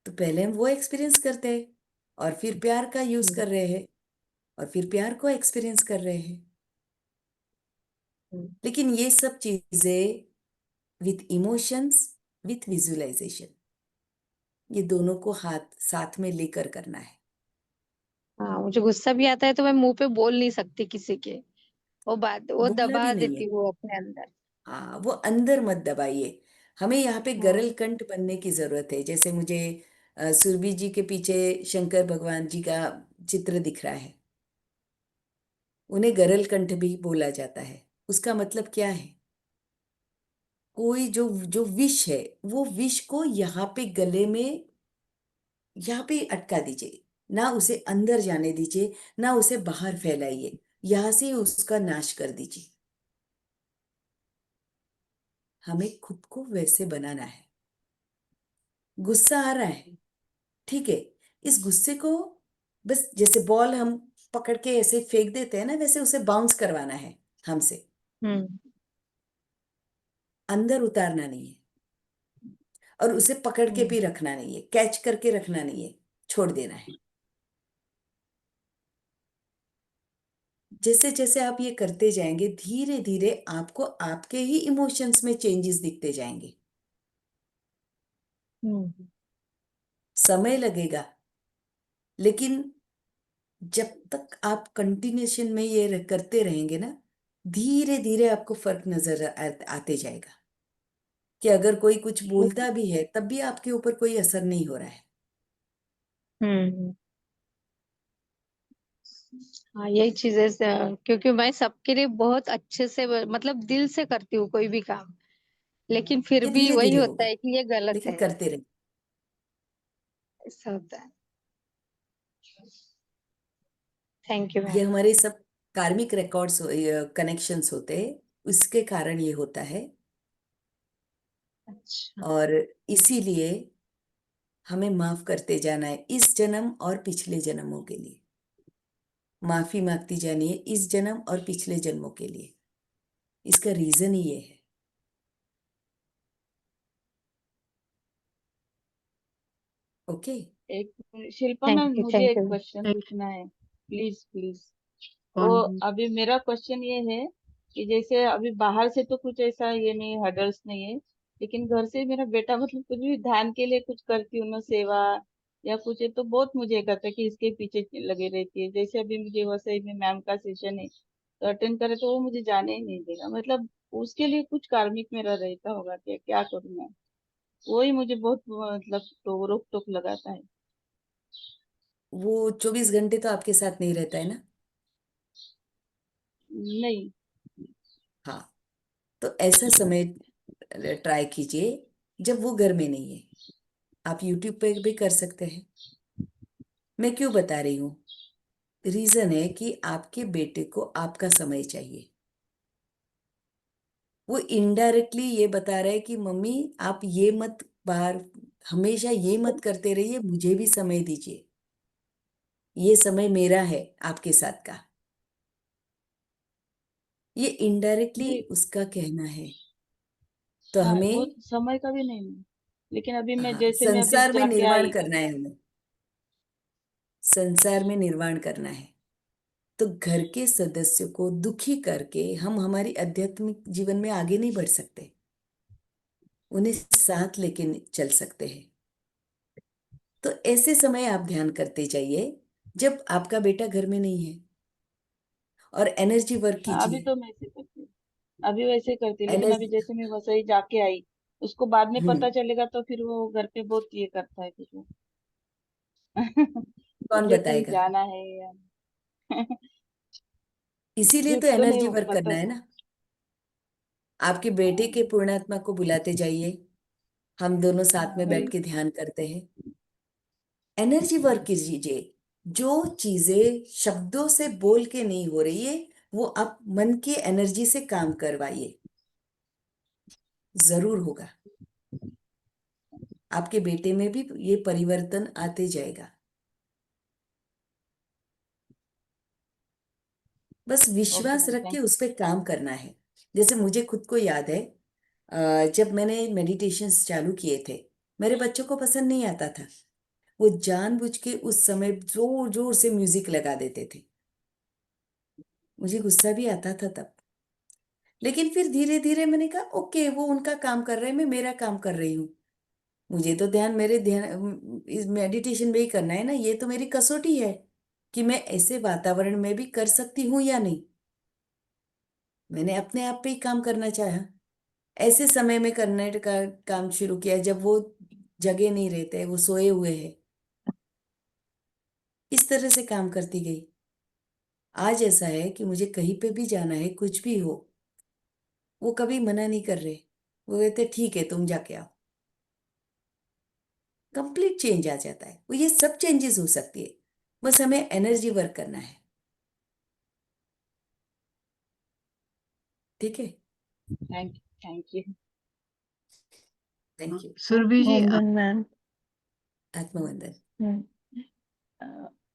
तो पहले हम वो एक्सपीरियंस करते हैं और फिर प्यार का यूज
हम्म,
कर रहे हैं और फिर प्यार को एक्सपीरियंस कर रहे हैं।
हम्म।
लेकिन ये सब चीजें विथ इमोशंस, विथ विजुअलाइजेशन, ये दोनों को हाथ साथ में लेकर करना है।
हाँ, मुझे गुस्सा भी आता है तो मैं मुंह पे बोल नहीं सकती किसी के, वो
बोलना भी
दबा
नहीं
देती
है।
हूँ अपने अंदर।
हाँ, वो अंदर मत दबाइए। हमें यहाँ पे
हाँ।
गरल कंठ बनने की जरूरत है। जैसे मुझे सुरभि जी के पीछे शंकर भगवान जी का चित्र दिख रहा है। उन्हें गरल कंठ भी बोला जाता है। उसका मतलब क्या है? कोई जो जो विष है, वो विष को यहाँ पे गले में, यहाँ पे अटका दीजिए, ना उसे अंदर जाने दीजिए, ना उसे बाहर फैलाइए, यहाँ से ही उसका नाश कर दीजिए। हमें खुद को वैसे बनाना है। गुस्सा आ रहा है, ठीक है, इस गुस्से को बस जैसे बॉल हम पकड़ के ऐसे फेंक देते हैं ना, वैसे उसे बाउंस करवाना है हमसे,
हम्म
अंदर उतारना नहीं है। और उसे पकड़ के भी
हम्म
रखना नहीं है, कैच करके रखना नहीं है, छोड़ देना है। जैसे जैसे आप ये करते जाएंगे, धीरे धीरे आपको आपके ही इमोशंस में चेंजेस दिखते जाएंगे।
हम्म
समय लगेगा, लेकिन जब तक आप कंटिन्यूशन में ये करते रहेंगे ना, धीरे धीरे आपको फर्क नजर आते जाएगा कि अगर कोई कुछ बोलता भी है तब भी आपके ऊपर कोई असर नहीं हो रहा है।
हम्म। हाँ, यही चीजें क्योंकि मैं सबके लिए बहुत अच्छे से मतलब दिल से करती हूँ कोई भी काम, लेकिन फिर
ये
भी
धीरे
वही
धीरे
होता
होगा,
है कि ये गलत
लेकिन
है,
करते रहिए।
ऐसा होता है। थैंक यू
ये
मैम।
हमारे सब कार्मिक रिकॉर्ड्स कनेक्शंस होते हैं, उसके कारण ये होता है।
अच्छा।
और इसीलिए हमें माफ करते जाना है, इस जन्म और पिछले जन्मों के लिए माफी मांगती जानी है, इस जन्म और पिछले जन्मों के लिए। इसका रीजन ही ये है। ओके।
एक शिल्पा
थैंक
मैम,
यू
मुझे
थैंक
एक
यू।
क्वेश्चन
एक
पूछना है, प्लीज प्लीज। तो
कौन?
अभी मेरा क्वेश्चन ये है कि जैसे अभी बाहर से तो कुछ ऐसा ये नहीं, हर्डल्स नहीं है, लेकिन घर से मेरा बेटा मतलब कुछ भी ध्यान के लिए कुछ करती हूँ ना, सेवा या कुछ है, तो बहुत मुझे कहता है कि इसके पीछे लगे रहती है। जैसे अभी मुझे वसई में मैम का सेशन है तो अटेंड करे, तो वो मुझे जाने ही नहीं देगा। मतलब उसके लिए कुछ कार्मिक मेरा रहता होगा, क्या क्या करूँ मैं? वही मुझे बहुत मतलब तो रोक टोक लगाता है।
वो 24 घंटे तो आपके साथ नहीं रहता है ना?
नहीं।
हाँ, तो ऐसा समय ट्राई कीजिए जब वो घर में नहीं है। आप यूट्यूब पे भी कर सकते हैं। मैं क्यों बता रही हूँ? रीजन है कि आपके बेटे को आपका समय चाहिए। वो इनडायरेक्टली ये बता रहा है कि मम्मी आप ये मत बाहर हमेशा ये मत करते रहिए, मुझे भी समय दीजिए, ये समय मेरा है आपके साथ का। ये इनडायरेक्टली
नहीं।
उसका कहना है। तो
हाँ, वो
हमें,
समय का भी नहीं है। लेकिन अभी मैं
हाँ,
जैसे मैं अभी
संसार में
जाके
निर्माण
आई।
करना है हमें, संसार में निर्माण करना है। तो घर के सदस्यों को दुखी करके हम हमारी आध्यात्मिक जीवन में आगे नहीं बढ़ सकते, उन्हें साथ लेके चल सकते हैं। तो ऐसे समय आप ध्यान करते जाइए जब आपका बेटा घर में नहीं है, और एनर्जी वर्क
हाँ, अभी
कीजिए।
तो मैं ऐसे करती हूँ, अभी वैसे करती हूँ, लेकिन अभी
एनर्जी,
जैसे मैं वसई जाके आई, उसको बाद में
हम्म,
पता चलेगा तो फिर वो घर पे बहुत ये करता है कुछ वो।
कौन
मुझे कहीं
बताएगा?
जाना है या
इसीलिए तो
झूठ तो नहीं,
एनर्जी
वो
वर्क
पता
करना है
तो।
ना। आपके बेटे के पूर्णात्मा को बुलाते जाइए, हम दोनों साथ में बैठ
वही।
के ध्यान करते हैं। एनर्जी वर्क कीजिए। जो चीजें शब्दों से बोल के नहीं हो रही है, वो आप मन की एनर्जी से काम करवाइए, जरूर होगा। आपके बेटे में भी ये परिवर्तन आते जाएगा। बस
ओके
विश्वास
मैम,
रख के
थैंक
उस पर काम करना है। जैसे मुझे खुद को याद है, जब मैंने मेडिटेशंस चालू किए थे, मेरे बच्चों को पसंद नहीं आता था। वो जानबूझ के उस समय जोर जोर से म्यूजिक लगा देते थे। मुझे गुस्सा भी आता था तब, लेकिन फिर धीरे धीरे मैंने कहा ओके, वो उनका काम कर रहे हैं, मैं मेरा काम कर रही हूँ। मुझे तो ध्यान मेरे ध्यान इस मेडिटेशन में ही करना है ना। ये तो मेरी कसौटी है कि मैं ऐसे वातावरण में भी कर सकती हूँ या नहीं। मैंने अपने आप पे ही काम करना चाहा, ऐसे समय में करने का काम शुरू किया जब वो जगे नहीं रहते, वो सोए हुए हैं। इस तरह से काम करती गई। आज ऐसा है कि मुझे कहीं पे भी जाना है, कुछ भी हो, वो कभी मना नहीं कर रहे। वो कहते ठीक है तुम जाके आओ। कंप्लीट चेंज आ जाता है। वो ये सब चेंजेस हो सकती है, बस हमें एनर्जी वर्क करना है। ठीक है,
thank you.
Thank you.
Surabhi ji
वंदन मैम।
आत्मवंदन।
हम्म,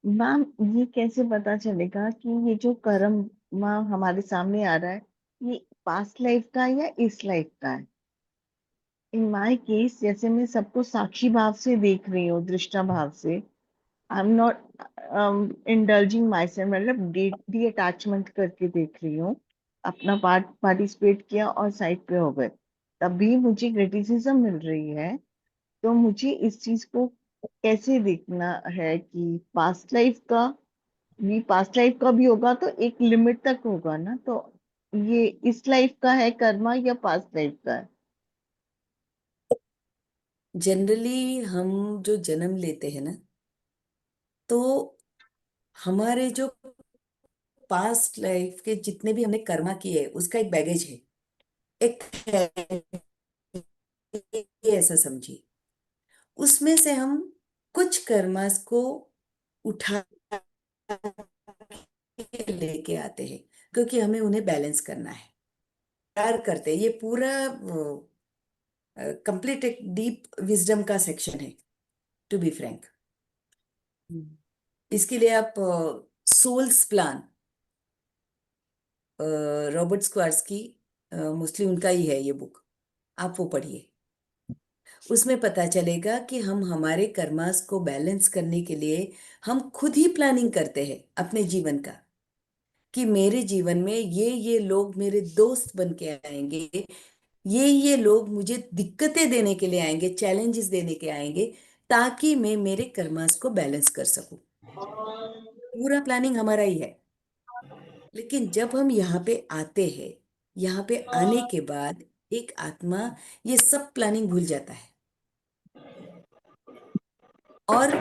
मैम ये कैसे पता चलेगा कि ये जो कर्म हमारे सामने आ रहा है ये पास्ट लाइफ का है या इस लाइफ का है? इन माय केस जैसे मैं सबको साक्षी भाव से देख रही हूँ, दृष्टा भाव से, I am not indulging my self, मतलब डी अटैचमेंट करके देख रही हूँ। अपना पार्टिसिपेट किया और साइड पे हो गए, तभी मुझे क्रिटिसिज्म मिल रही है। तो मुझे इस चीज को कैसे देखना है कि पास्ट लाइफ का भी होगा तो एक लिमिट तक होगा ना, तो ये इस लाइफ का है कर्मा या पास्ट लाइफ का है?
जनरली हम जो जन्म लेते हैं ना, तो हमारे जो पास्ट लाइफ के जितने भी हमने कर्मा किए हैं उसका एक बैगेज है, एक है, ऐसा समझिए। उसमें से हम कुछ कर्मास को उठा के लेके आते हैं, क्योंकि हमें उन्हें बैलेंस करना है, प्यार करते हैं। ये पूरा कंप्लीट एक डीप विजडम का सेक्शन है, टू बी फ्रैंक। इसके लिए आप सोल्स प्लान, रॉबर्ट स्क्वार्ट्ज़की, मोस्टली उनका ही है ये बुक, आप वो पढ़िए। उसमें पता चलेगा कि हम हमारे कर्मास को बैलेंस करने के लिए हम खुद ही प्लानिंग करते हैं अपने जीवन का, कि मेरे जीवन में ये लोग मेरे दोस्त बन के आएंगे, ये लोग मुझे दिक्कतें देने के लिए आएंगे, चैलेंजेस देने के आएंगे, ताकि मैं मेरे कर्मास को बैलेंस कर सकूं। पूरा प्लानिंग हमारा ही है। लेकिन जब हम यहाँ पे आते हैं, यहाँ पे आने के बाद एक आत्मा ये सब प्लानिंग भूल जाता है। और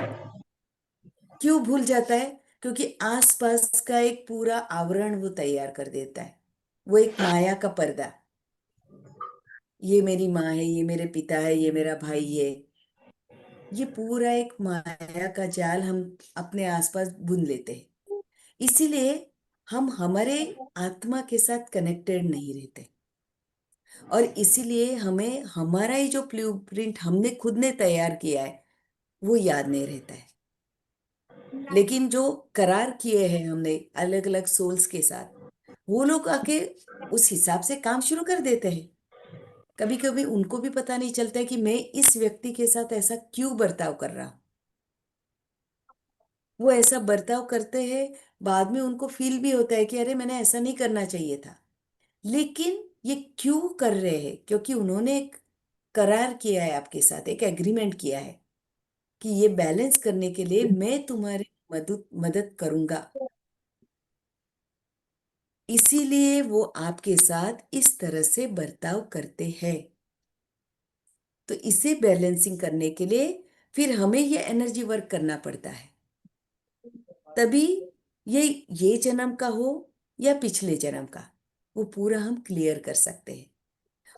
क्यों भूल जाता है? क्योंकि आसपास का एक पूरा आवरण वो तैयार कर देता है, वो एक माया का पर्दा। ये मेरी माँ है, ये मेरे पिता है, ये मेरा भाई है, ये पूरा एक माया का जाल हम अपने आसपास बुन लेते हैं। इसीलिए हम हमारे आत्मा के साथ कनेक्टेड नहीं रहते, और इसीलिए हमें हमारा ही जो ब्लूप्रिंट हमने खुद ने तैयार किया है वो याद नहीं रहता है। लेकिन जो करार किए हैं हमने अलग अलग सोल्स के साथ, वो लोग आके उस हिसाब से काम शुरू कर देते हैं। कभी कभी उनको भी पता नहीं चलता है कि मैं इस व्यक्ति के साथ ऐसा क्यों बर्ताव कर रहा हूं। वो ऐसा बर्ताव करते हैं, बाद में उनको फील भी होता है कि अरे मैंने ऐसा नहीं करना चाहिए था। लेकिन ये क्यों कर रहे हैं? क्योंकि उन्होंने एक करार किया है आपके साथ, एक एग्रीमेंट किया है कि ये बैलेंस करने के लिए मैं तुम्हारी मदद मदद करूंगा। इसीलिए वो आपके साथ इस तरह से बर्ताव करते हैं। तो इसे बैलेंसिंग करने के लिए फिर हमें ये एनर्जी वर्क करना पड़ता है। तभी ये ये जन्म का हो या पिछले जन्म का, वो पूरा हम क्लियर कर सकते हैं।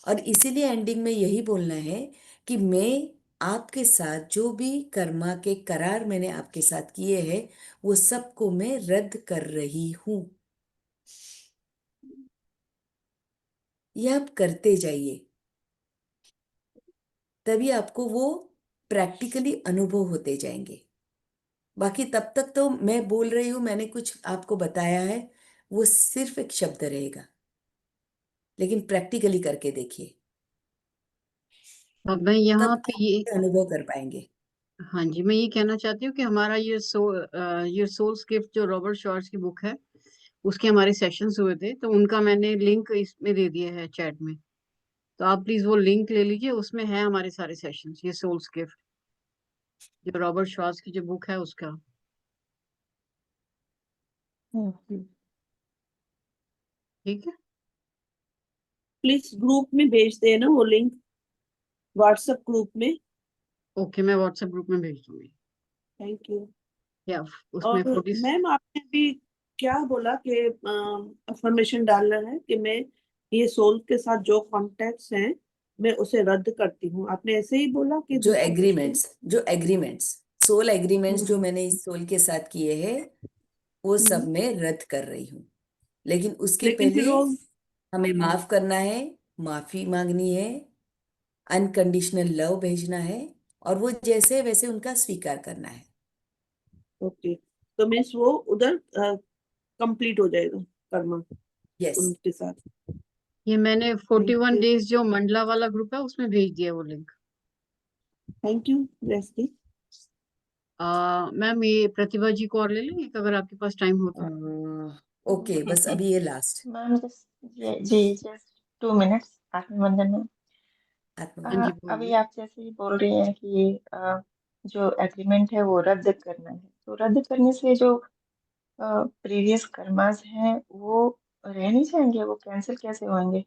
और इसीलिए एंडिंग में यही बोलना है कि मैं आपके साथ जो भी कर्मा के करार मैंने आपके साथ किए हैं वो सबको मैं रद्द कर रही हूं। ये आप करते जाइए, तभी आपको वो प्रैक्टिकली अनुभव होते जाएंगे। बाकी तब तक तो मैं बोल रही हूं, मैंने कुछ आपको बताया है, वो सिर्फ एक शब्द रहेगा, लेकिन प्रैक्टिकली करके देखिए,
अब मैं यहाँ
तब
पे
आप
ये,
अनुभव कर पाएंगे।
हाँ जी, मैं ये कहना चाहती हूँ कि हमारा ये सोल्स गिफ्ट जो रॉबर्ट शॉर्ट्स की बुक है, उसके हमारे सेशंस हुए थे, तो उनका मैंने लिंक इसमें दे दिया है चैट में। तो आप प्लीज वो लिंक ले लीजिए, उसमें है हमारे सारे सेशंस, ये सोल्स गिफ्ट जो रॉबर्ट शॉर्ट्स की जो बुक है उसका।
ओके।
ठीक है,
प्लीज ग्रुप में भेज देना वो लिंक, व्हाट्सएप ग्रुप में।
ओके, मैं व्हाट्सएप ग्रुप में भेज दूंगी।
Thank you.
या उसमें
और
40।
मैम आपने अभी क्या बोला कि अफर्मेशन डालना है कि मैं ये सोल के साथ जो कॉन्टेक्ट्स हैं मैं उसे रद्द करती हूँ, आपने ऐसे ही बोला कि दूसरा कुछ बोला?
जो एग्रीमेंट्स, सोल एग्रीमेंट्स जो
हम्म
मैंने इस सोल के साथ किए हैं वो सब
हम्म।
मैं रद्द कर रही हूँ। लेकिन उसके
लेकिन
पहले
फिर वो
हमें माफ करना है, माफी मांगनी है, अनकंडीशनल लव भेजना है, और वो जैसे वैसे उनका स्वीकार करना है।
ओके, तो मीन्स वो उधर कंप्लीट हो जाएगा कर्मा
यस,
उनके साथ।
ये मैंने
थैंक
41
यू,
डेज जो मंडला वाला ग्रुप है उसमें भेज दिया वो link.
Thank you Leslie.
Ma'am ये प्रतिभा जी को और ले लें एक, अगर आपके पास टाइम हो तो।
ओके, बस अभी ये लास्ट
मैम जी जस्ट 2 मिनट्स। आत्मवंदन मैम,
आत्मा।
हाँ जी
अभी
बोलिए।
आप जैसे ही बोल रही हैं कि जो एग्रीमेंट है वो रद्द करना है, तो रद्द करने से जो प्रीवियस कर्मास हैं वो रह नहीं जाएंगे, वो कैंसिल कैसे होंगे?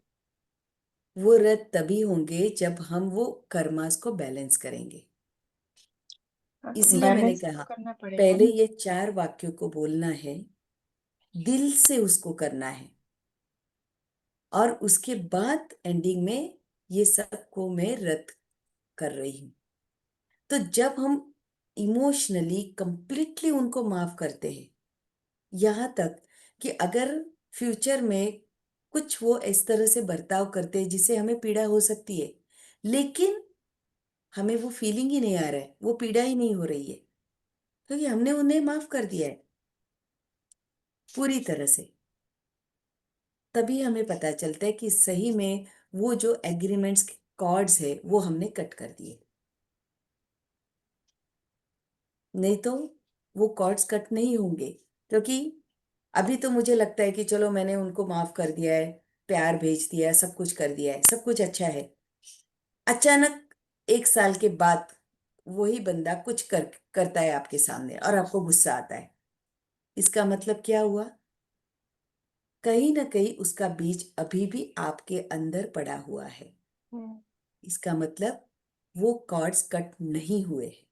वो रद्द तभी होंगे जब हम वो कर्मास को बैलेंस करेंगे।
हाँ, तो
इसलिए मैंने
बैलेंस तो
कहा
करना पड़ेगा
पहले
ना।
ये 4 वाक्यों को बोलना है, दिल से उसको करना है, और उसके बाद एंडिंग में ये सब को मैं रद्द कर रही हूं। तो जब हम इमोशनली कंप्लीटली उनको माफ करते हैं, यहाँ तक कि अगर फ्यूचर में कुछ वो इस तरह से बर्ताव करते हैं जिससे हमें पीड़ा हो सकती है, लेकिन हमें वो फीलिंग ही नहीं आ रहा है, वो पीड़ा ही नहीं हो रही है, क्योंकि हमने उन्हें माफ कर दिया है पूरी तरह से, तभी हमें पता चलता है कि सही में वो जो एग्रीमेंट्स कॉर्ड्स है वो हमने कट कर दिए। नहीं तो वो कॉर्ड्स कट नहीं होंगे, क्योंकि अभी तो मुझे लगता है कि चलो मैंने उनको माफ कर दिया है, प्यार भेज दिया है, सब कुछ कर दिया है, सब कुछ अच्छा है। अचानक 1 साल के बाद वही बंदा कुछ करता है आपके सामने और आपको गुस्सा आता है। इसका मतलब क्या हुआ? कहीं ना कहीं उसका बीज अभी भी आपके अंदर पड़ा हुआ है।
हम्म,
इसका मतलब वो कॉर्ड्स कट नहीं हुए हैं।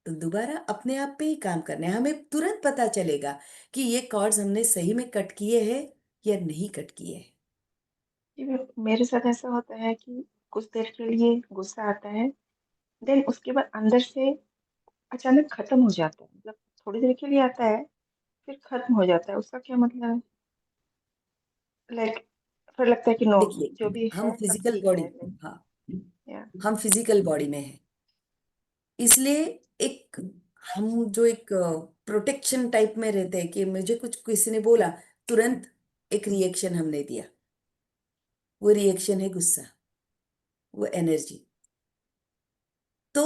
तो दोबारा अपने आप पे ही काम करना है, हमें तुरंत पता चलेगा कि ये कॉर्ड्स हमने सही में कट किए हैं या नहीं कट किए हैं।
मेरे साथ ऐसा होता है कि कुछ देर के लिए गुस्सा आता है, देन उसके बाद अंदर से अचानक खत्म हो जाता है, मतलब थोड़ी देर के लिए आता है फिर खत्म हो जाता है। उसका क्या मतलब है? लाइक फिर लगता है कि नो, जो
देखिए,
भी
हम
है सब
फिजिकल
ठीक
बॉडी,
है, लाइक
हाँ,
या
हम फिजिकल बॉडी में हैं, इसलिए एक हम जो एक प्रोटेक्शन टाइप में रहते हैं कि मुझे कुछ किसी ने बोला, तुरंत एक रिएक्शन हमने दिया, वो रिएक्शन है गुस्सा, वो एनर्जी। तो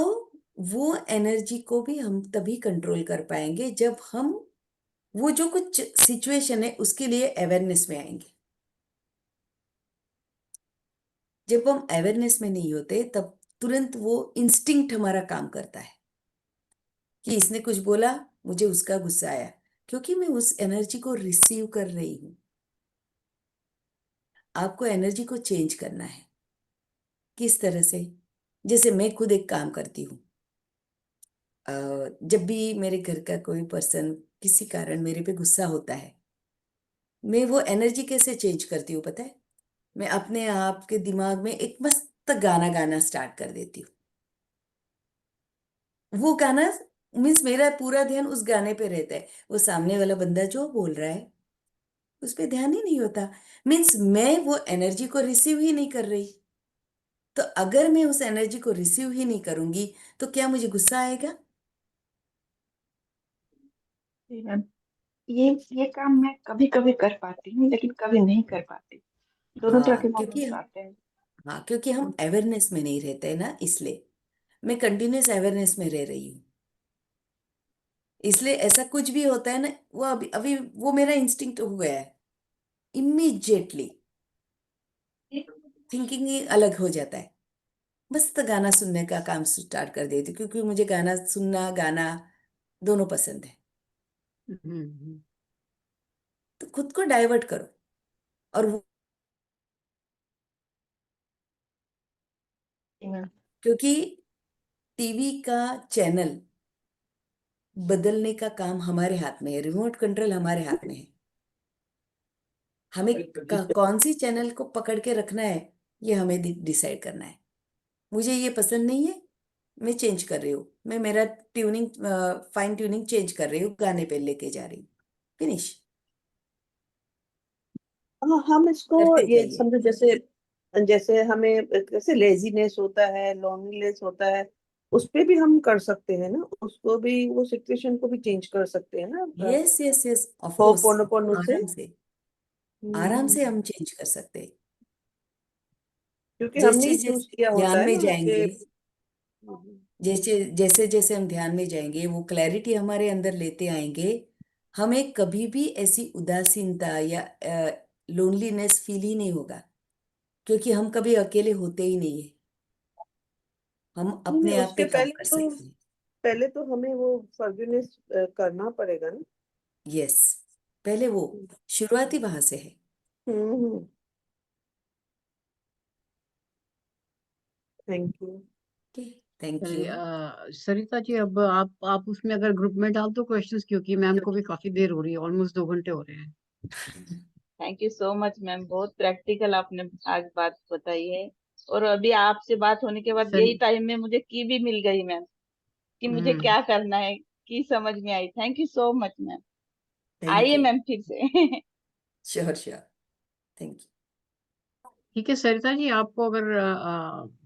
वो एनर्जी को भी हम तभी कंट्रोल कर पाएंगे जब हम वो जो कुछ सिचुएशन है उसके लिए अवेयरनेस में आएंगे। जब हम अवेयरनेस में नहीं होते तब तुरंत वो इंस्टिंक्ट हमारा काम करता है कि इसने कुछ बोला, मुझे उसका गुस्सा आया, क्योंकि मैं उस एनर्जी को रिसीव कर रही हूं। आपको एनर्जी को चेंज करना है। किस तरह से? जैसे मैं खुद एक काम करती हूँ, जब भी मेरे घर का कोई पर्सन किसी कारण मेरे पे गुस्सा होता है, मैं वो एनर्जी कैसे चेंज करती हूँ पता है? मैं अपने आप के दिमाग में एक मस्त गाना गाना स्टार्ट कर देती हूँ। वो गाना मीन्स मेरा पूरा ध्यान उस गाने पे रहता है, वो सामने वाला बंदा जो बोल रहा है उस पे ध्यान ही नहीं होता। मीन्स मैं वो एनर्जी को रिसीव ही नहीं कर रही। तो अगर मैं उस एनर्जी को रिसीव ही नहीं करूंगी तो क्या मुझे गुस्सा आएगा?
जी मैम, ये काम मैं कभी कभी कर पाती हूँ लेकिन कभी नहीं कर पाती। दोनों तरह के
हाँ, क्योंकि
मोमेंट्स आते हैं।
हाँ, क्योंकि हम अवेयरनेस में नहीं रहते ना, इसलिए मैं कंटिन्यूस अवेयरनेस में रह रही हूँ। इसलिए ऐसा कुछ भी होता है ना, वो अभी अभी वो मेरा इंस्टिंक्ट हो गया है, इमीडिएटली थिंकिंग ही अलग हो जाता है। बस तो गाना सुनने का काम स्टार्ट कर देती हूँ, क्योंकि मुझे गाना सुनना गाना दोनों पसंद है। तो खुद को डाइवर्ट करो, और
जी मैम।
क्योंकि टीवी का चैनल बदलने का काम हमारे हाथ में है, रिमोट कंट्रोल हमारे हाथ में है। हमें कौन सी चैनल को पकड़ के रखना है ये हमें डिसाइड करना है। मुझे ये पसंद नहीं है, मैं चेंज कर रही हूँ, मैं मेरा ट्यूनिंग फाइन ट्यूनिंग चेंज कर रही हूँ, गाने पे लेके जा रही हूँ, फिनिश।
हाँ, हम इसको
करते
ये
जाइए।
समझो, जैसे जैसे हमें जैसे लेजीनेस होता है, लोनलीनेस होता है, उस पे भी हम कर सकते हैं ना, उसको भी, वो सिचुएशन को भी चेंज कर सकते हैं ना
yes yes yes, of course,
ho'oponopono से।
आराम से हम चेंज कर सकते हैं।
क्योंकि हमने ही
जैसे
चूज किया होता
ध्यान
है
में
ना
जाएंगे,
कि
जैसे जैसे जैसे हम ध्यान में जाएंगे, वो क्लैरिटी हमारे अंदर लेते आएंगे, हमें कभी भी ऐसी उदासीनता या लोनलीनेस फील ही नहीं होगा, क्योंकि हम कभी अकेले होते ही नहीं है, हम अपने आप पे
उसके
काम कर सकते हैं।
पहले तो हमें वो फॉरगिवनेस करना पड़ेगा ना।
यस, पहले वो शुरुआती वहां से है।
Thank you.
Thank you.
चलिए सरिता जी, अब आप उसमें अगर ग्रुप में डाल दो क्वेश्चंस, क्योंकि मैम को भी काफी देर हो रही है, ऑलमोस्ट 2 घंटे हो रहे हैं।
Thank you so much ma'am, बहुत प्रैक्टिकल आपने आज बात बताई है। और अभी आपसे बात होने के बाद
सर
यही टाइम में मुझे की भी मिल गई मैम, कि मुझे क्या करना है, की समझ में आई। Thank you so much ma'am.
Thank
आइए
यू।
मैम फिर से।
Sure sure, thank you.
ठीक है सरिता जी, आपको अगर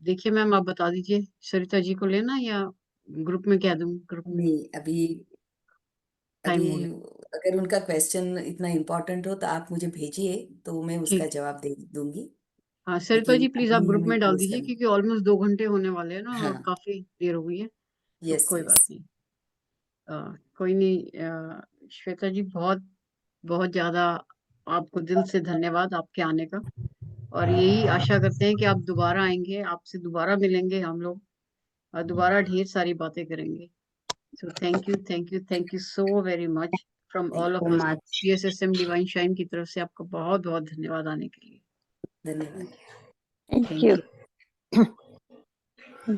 देखिए मैम, आप बता दीजिए सरिता जी को लेना या ग्रुप में कह दूं? ग्रुप में
नहीं, अभी
टाइम
अभी
हो गया।
अगर उनका क्वेश्चन इतना इम्पोर्टेंट हो तो आप मुझे भेजिए, तो मैं उसका
ठीक,
जवाब दे दूंगी।
हाँ सरिता
लेकिन
जी प्लीज आप
अभी
ग्रुप
हमें
में डाल
क्लोज
दीजिए,
करना।
क्योंकि ऑलमोस्ट 2 घंटे होने वाले हैं ना, और
हाँ,
काफी देर हो गई है। तो
यस
कोई बात
यस।
नहीं। कोई नहीं। श्वेता जी, बहुत बहुत ज्यादा आपको दिल से धन्यवाद आपके आने का, और यही आशा करते हैं कि आप दोबारा आएंगे, आपसे दोबारा मिलेंगे हम लोग, और दोबारा ढेर सारी बातें करेंगे। So thank you so very much from
thank
all
you
of
so
us.
Much.
PSSM divine shine की तरफ से आपका बहुत बहुत धन्यवाद आने के लिए।
धन्यवाद।
Thank
thank
you.
You.
Thank you.